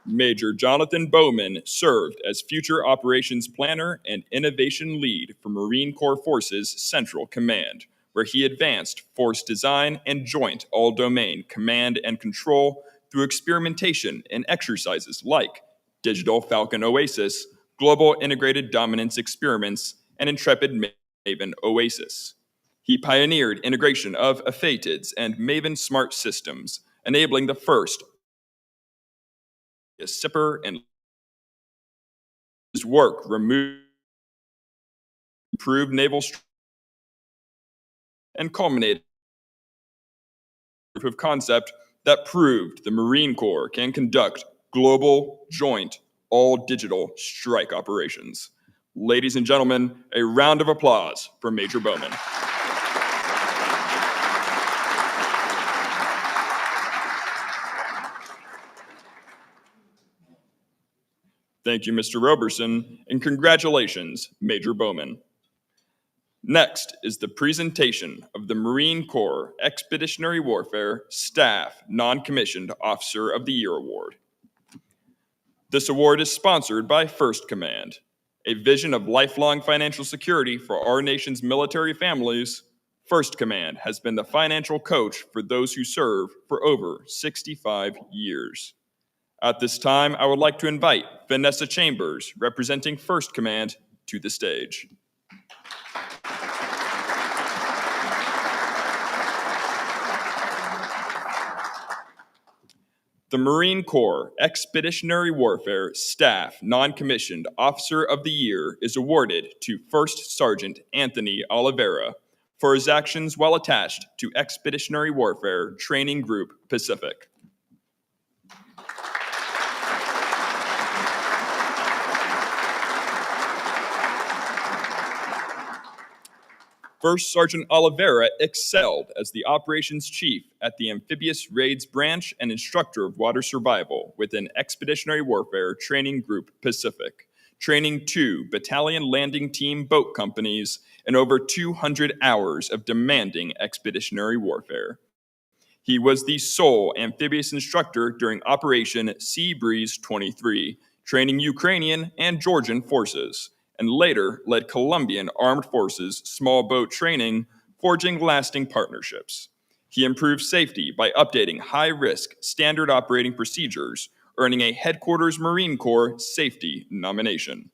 Major Jonathan Bowman served as Future Operations Planner and Innovation Lead for Marine Corps Forces Central Command, where he advanced force design and joint all-domain command and control through experimentation in exercises like Digital Falcon Oasis, Global Integrated Dominance Experiments, and Intrepid Maven Oasis. He pioneered integration of APHATIDS and Maven Smart Systems, enabling the first SIPR and his work improved naval strength and culminated in a proof of concept that proved the Marine Corps can conduct global, joint, all-digital strike operations. Ladies and gentlemen, a round of applause for Major Bowman. Thank you, Mr. Roberson, and congratulations, Major Bowman. Next is the presentation of the Marine Corps Expeditionary Warfare Staff Non-Commissioned Officer of the Year Award. This award is sponsored by First Command. A vision of lifelong financial security for our nation's military families, First Command has been the financial coach for those who serve for over 65 years. At this time, I would like to invite Vanessa Chambers, representing First Command, to the stage. The Marine Corps Expeditionary Warfare Staff Non-Commissioned Officer of the Year is awarded to First Sergeant Anthony Oliveira for his actions while attached to Expeditionary Warfare Training Group Pacific. First Sergeant Oliveira excelled as the operations chief at the Amphibious Raids Branch and instructor of water survival within Expeditionary Warfare Training Group Pacific, training 2 battalion landing team boat companies and over 200 hours of demanding expeditionary warfare. He was the sole amphibious instructor during Operation Sea Breeze 23, training Ukrainian and Georgian forces, and later led Colombian Armed Forces small boat training, forging lasting partnerships. He improved safety by updating high-risk standard operating procedures, earning a Headquarters Marine Corps Safety nomination.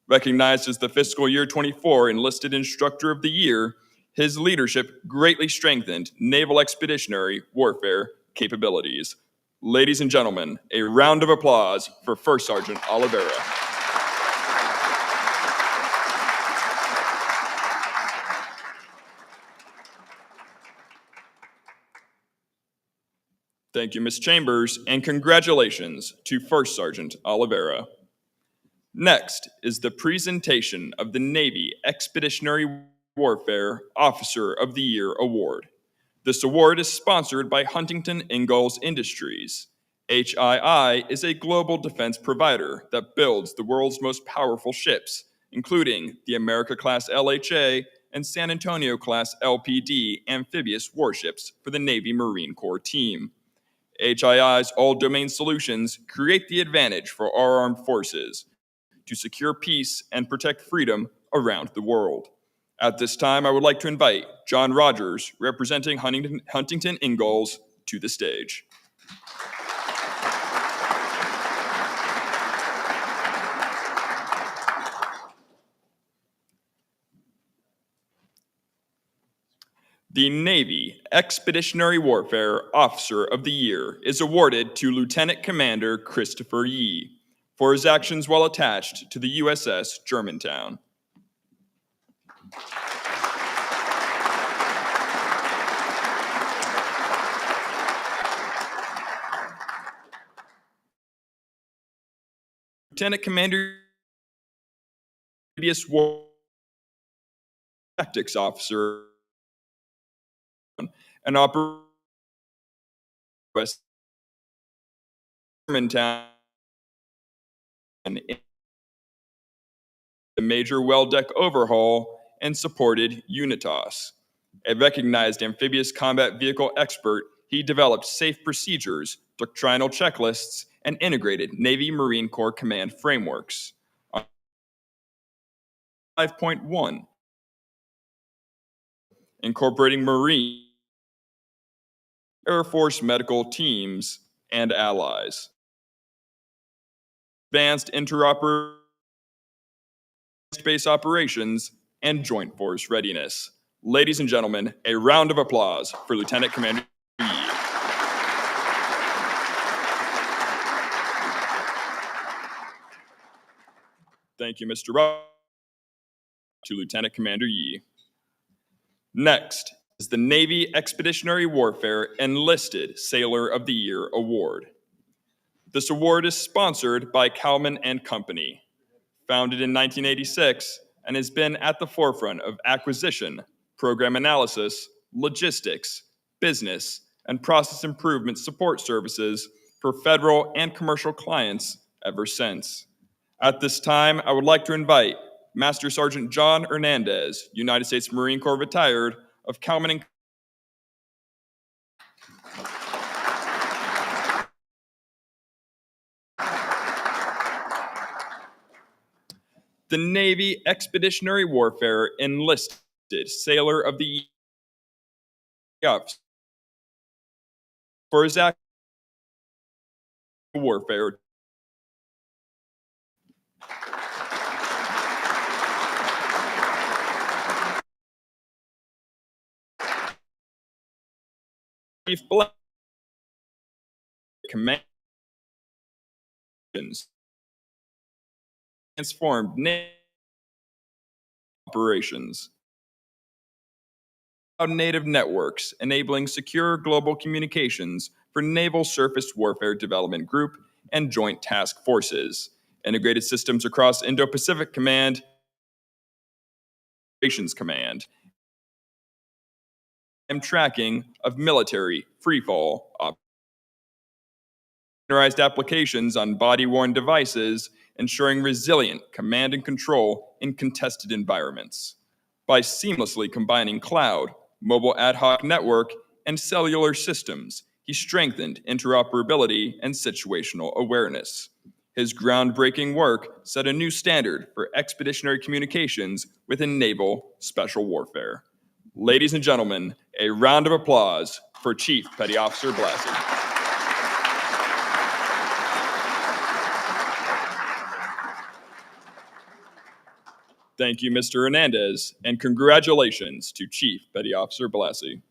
Recognized as the fiscal year 24 Enlisted Instructor of the Year, his leadership greatly strengthened naval expeditionary warfare capabilities. Ladies and gentlemen, a round of applause for First Sergeant Oliveira. Thank you, Ms. Chambers, and congratulations to First Sergeant Oliveira. Next is the presentation of the Navy Expeditionary Warfare Officer of the Year Award. This award is sponsored by Huntington Ingalls Industries. HII is a global defense provider that builds the world's most powerful ships, including the America-class LHA and San Antonio-class LPD amphibious warships for the Navy Marine Corps team. HII's all-domain solutions create the advantage for our armed forces to secure peace and protect freedom around the world. At this time, I would like to invite John Rogers, representing Huntington Ingalls, to the stage. The Navy Expeditionary Warfare Officer of the Year is awarded to Lieutenant Commander Christopher Yee for his actions while attached to the USS Germantown. Lieutenant Commander War Tactics Officer and Operations Germantown, a major well deck overhaul, and supported UNITAS. A recognized amphibious combat vehicle expert, he developed safe procedures, doctrinal checklists, and integrated Navy Marine Corps command frameworks. 5.1, incorporating Marine, Air Force medical teams, and allies. Advanced interoperability, space operations, and joint force readiness. Ladies and gentlemen, a round of applause for Lieutenant Commander Yee. Thank you, Mr. Ross. To Lieutenant Commander Yee. Next is the Navy Expeditionary Warfare Enlisted Sailor of the Year Award. This award is sponsored by Cowman and Company, founded in 1986, and has been at the forefront of acquisition, program analysis, logistics, business, and process improvement support services for federal and commercial clients ever since. At this time, I would like to invite Master Sergeant John Hernandez, United States Marine Corps retired, of Cowman and the Navy Expeditionary Warfare Enlisted Sailor of the Year for his act warfare. Chief Command transformed naval operations. Native networks enabling secure global communications for Naval Surface Warfare Development Group and Joint Task Forces. Integrated systems across Indo-Pacific Command, Operations Command, and tracking of military freefall operations. Applications on body-worn devices, ensuring resilient command and control in contested environments. By seamlessly combining cloud, mobile ad hoc network, and cellular systems, he strengthened interoperability and situational awareness. His groundbreaking work set a new standard for expeditionary communications within naval special warfare. Ladies and gentlemen, a round of applause for Chief Petty Officer Blassie. Thank you, Mr. Hernandez, and congratulations to Chief Petty Officer Blassie.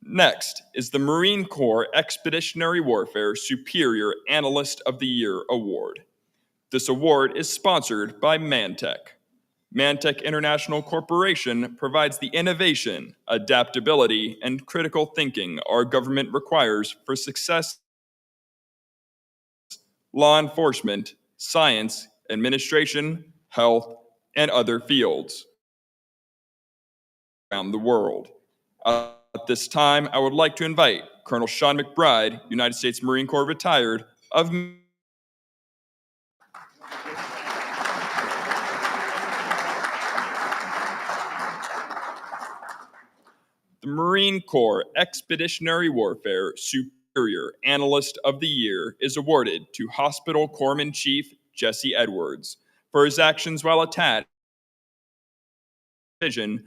Next is the Marine Corps Expeditionary Warfare Superior Analyst of the Year Award. This award is sponsored by Mantech. Mantech International Corporation provides the innovation, adaptability, and critical thinking our government requires for success in law enforcement, science, administration, health, and other fields around the world. At this time, I would like to invite Colonel Sean McBride, United States Marine Corps retired, of the Marine Corps Expeditionary Warfare Superior Analyst of the Year is awarded to Hospital Corpsman Chief Jesse Edwards for his actions while attached to vision.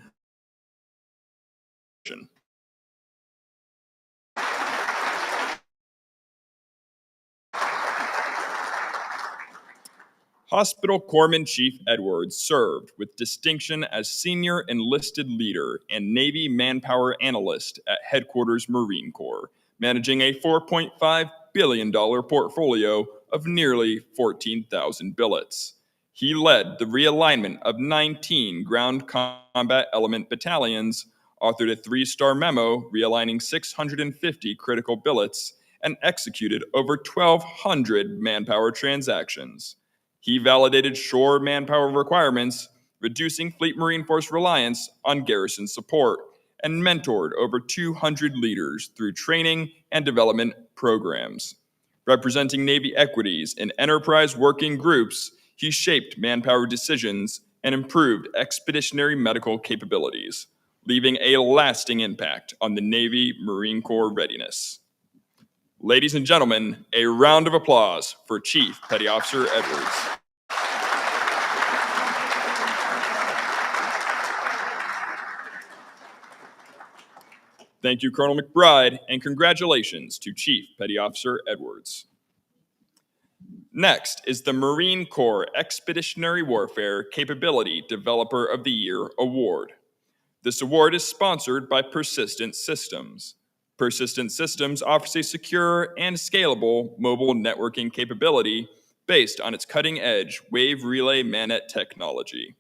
Hospital Corpsman Chief Edwards served with distinction as Senior Enlisted Leader and Navy Manpower Analyst at Headquarters Marine Corps, managing a $4.5 billion portfolio of nearly 14,000 billets. He led the realignment of 19 ground combat element battalions, authored a 3-star memo realigning 650 critical billets, and executed over 1,200 manpower transactions. He validated shore manpower requirements, reducing Fleet Marine Force reliance on garrison support, and mentored over 200 leaders through training and development programs. Representing Navy equities in enterprise working groups, he shaped manpower decisions and improved expeditionary medical capabilities, leaving a lasting impact on the Navy Marine Corps readiness. Ladies and gentlemen, a round of applause for Chief Petty Officer Edwards. Thank you, Colonel McBride, and congratulations to Chief Petty Officer Edwards. Next is the Marine Corps Expeditionary Warfare Capability Developer of the Year Award. This award is sponsored by Persistent Systems. Persistent Systems offers a secure and scalable mobile networking capability based on its cutting-edge wave relay MANET technology.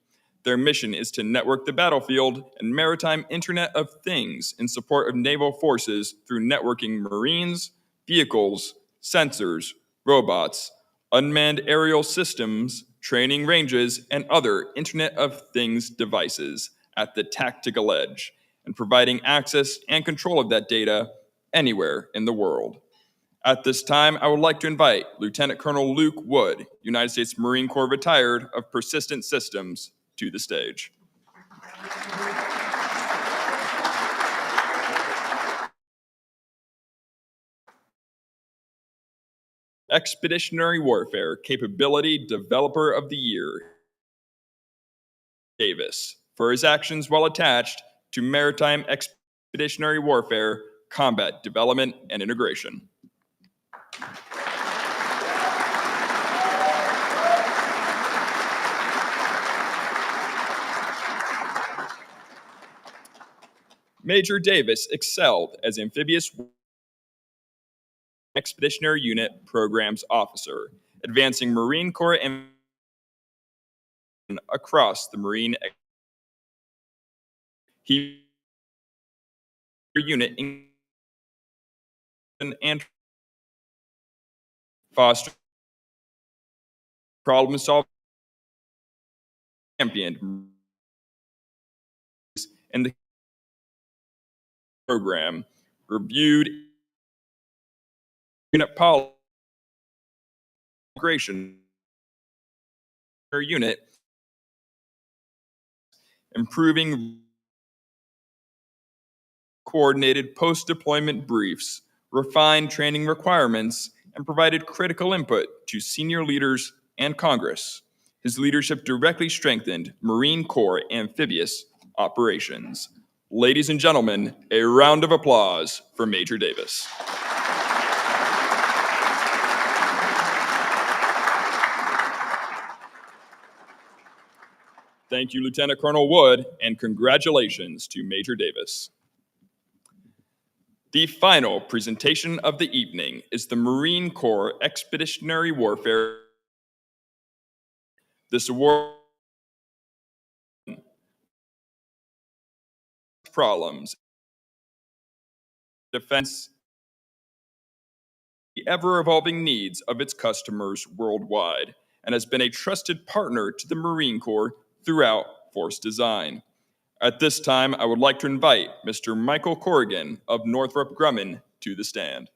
Their mission is to network the battlefield and maritime Internet of Things in support of naval forces through networking Marines, vehicles, sensors, robots, unmanned aerial systems, training ranges, and other Internet of Things devices at the tactical edge, and providing access and control of that data anywhere in the world. At this time, I would like to invite Lieutenant Colonel Luke Wood, United States Marine Corps retired, of Persistent Systems, to the stage. Expeditionary Warfare Capability Developer of the Year, Davis, for his actions while attached to Maritime Expeditionary Warfare, Combat Development and Integration. Major Davis excelled as amphibious Expeditionary Unit Programs Officer, advancing Marine Corps and across the Marine unit and foster problem solving championed in the program, reviewed unit policy integration unit, improving coordinated post-deployment briefs, refined training requirements, and provided critical input to senior leaders and Congress. His leadership directly strengthened Marine Corps amphibious operations. Ladies and gentlemen, a round of applause for Major Davis. Thank you, Lieutenant Colonel Wood, and congratulations to Major Davis. The final presentation of the evening is the Marine Corps Expeditionary Warfare. This award problems, defense, the ever-evolving needs of its customers worldwide, and has been a trusted partner to the Marine Corps throughout force design. At this time, I would like to invite Mr. Michael Corrigan of Northrop Grumman to the stand.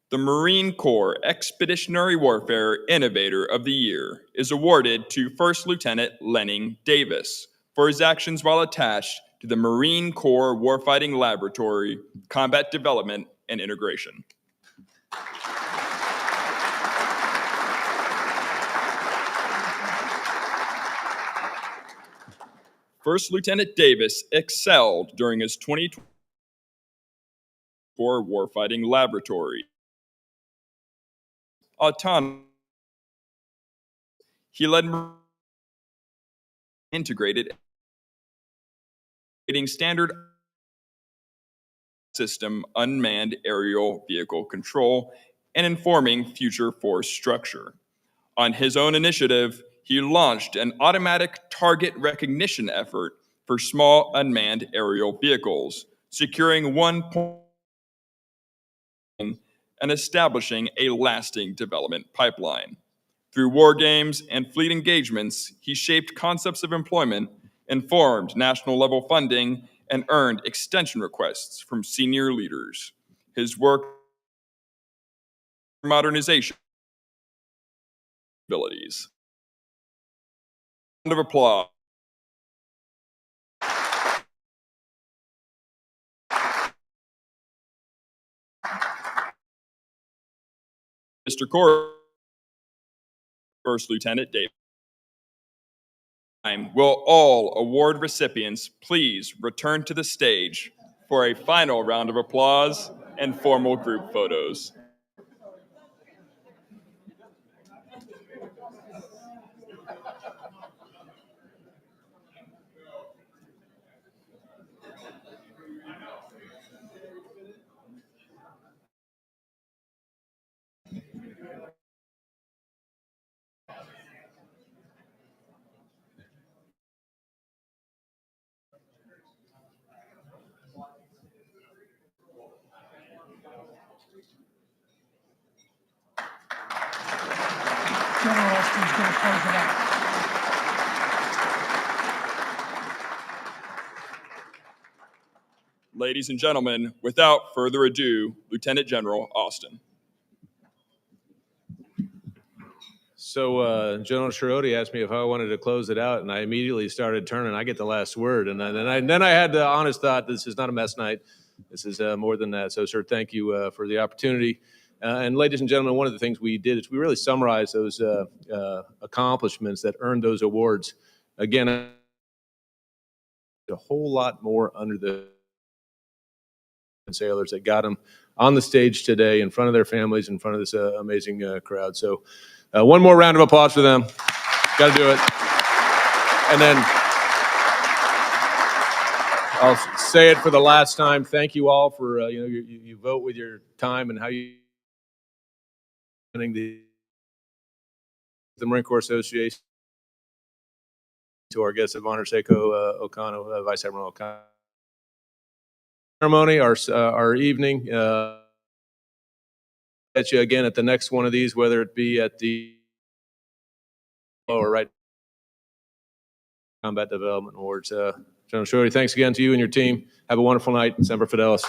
The Marine Corps Expeditionary Warfare Innovator of the Year is awarded to First Lieutenant Lenning Davis for his actions while attached to the Marine Corps Warfighting Laboratory, Combat Development, and Integration. First Lieutenant Davis excelled during his 2020 Corps Warfighting Laboratory. Autonomy. He led integrated standard system unmanned aerial vehicle control and informing future force structure. On his own initiative, he launched an automatic target recognition effort for small unmanned aerial vehicles, securing 1 point and establishing a lasting development pipeline. Through war games and fleet engagements, he shaped concepts of employment, informed national-level funding, and earned extension requests from senior leaders. His work modernization abilities. Round of applause. Mr. Corr, First Lieutenant Davis. Will all award recipients please return to the stage for a final round of applause and formal group photos. General Austin's going to close it out. Ladies and gentlemen, without further ado, Lieutenant General Austin. So General Schiroti asked me if I wanted to close it out, and I immediately started turning. I get the last word, and then I had the honest thought, this is not a mess night. This is more than that. So, sir, thank you for the opportunity. And ladies and gentlemen, one of the things we did is we really summarized those accomplishments that earned those awards. Again, a whole lot more under the sailors that got them on the stage today in front of their families, in front of this amazing crowd. So one more round of applause for them. Got to do it. And then I'll say it for the last time. Thank you all for, you vote with your time and how you the Marine Corps Association. To our guests of honor, Seiko Okano, Vice Admiral Okano. Ceremony, our evening. Catch you again at the next one of these, whether it be at the or right Combat Development Awards. General Shorty, thanks again to you and your team. Have a wonderful night. Semper Fidelis.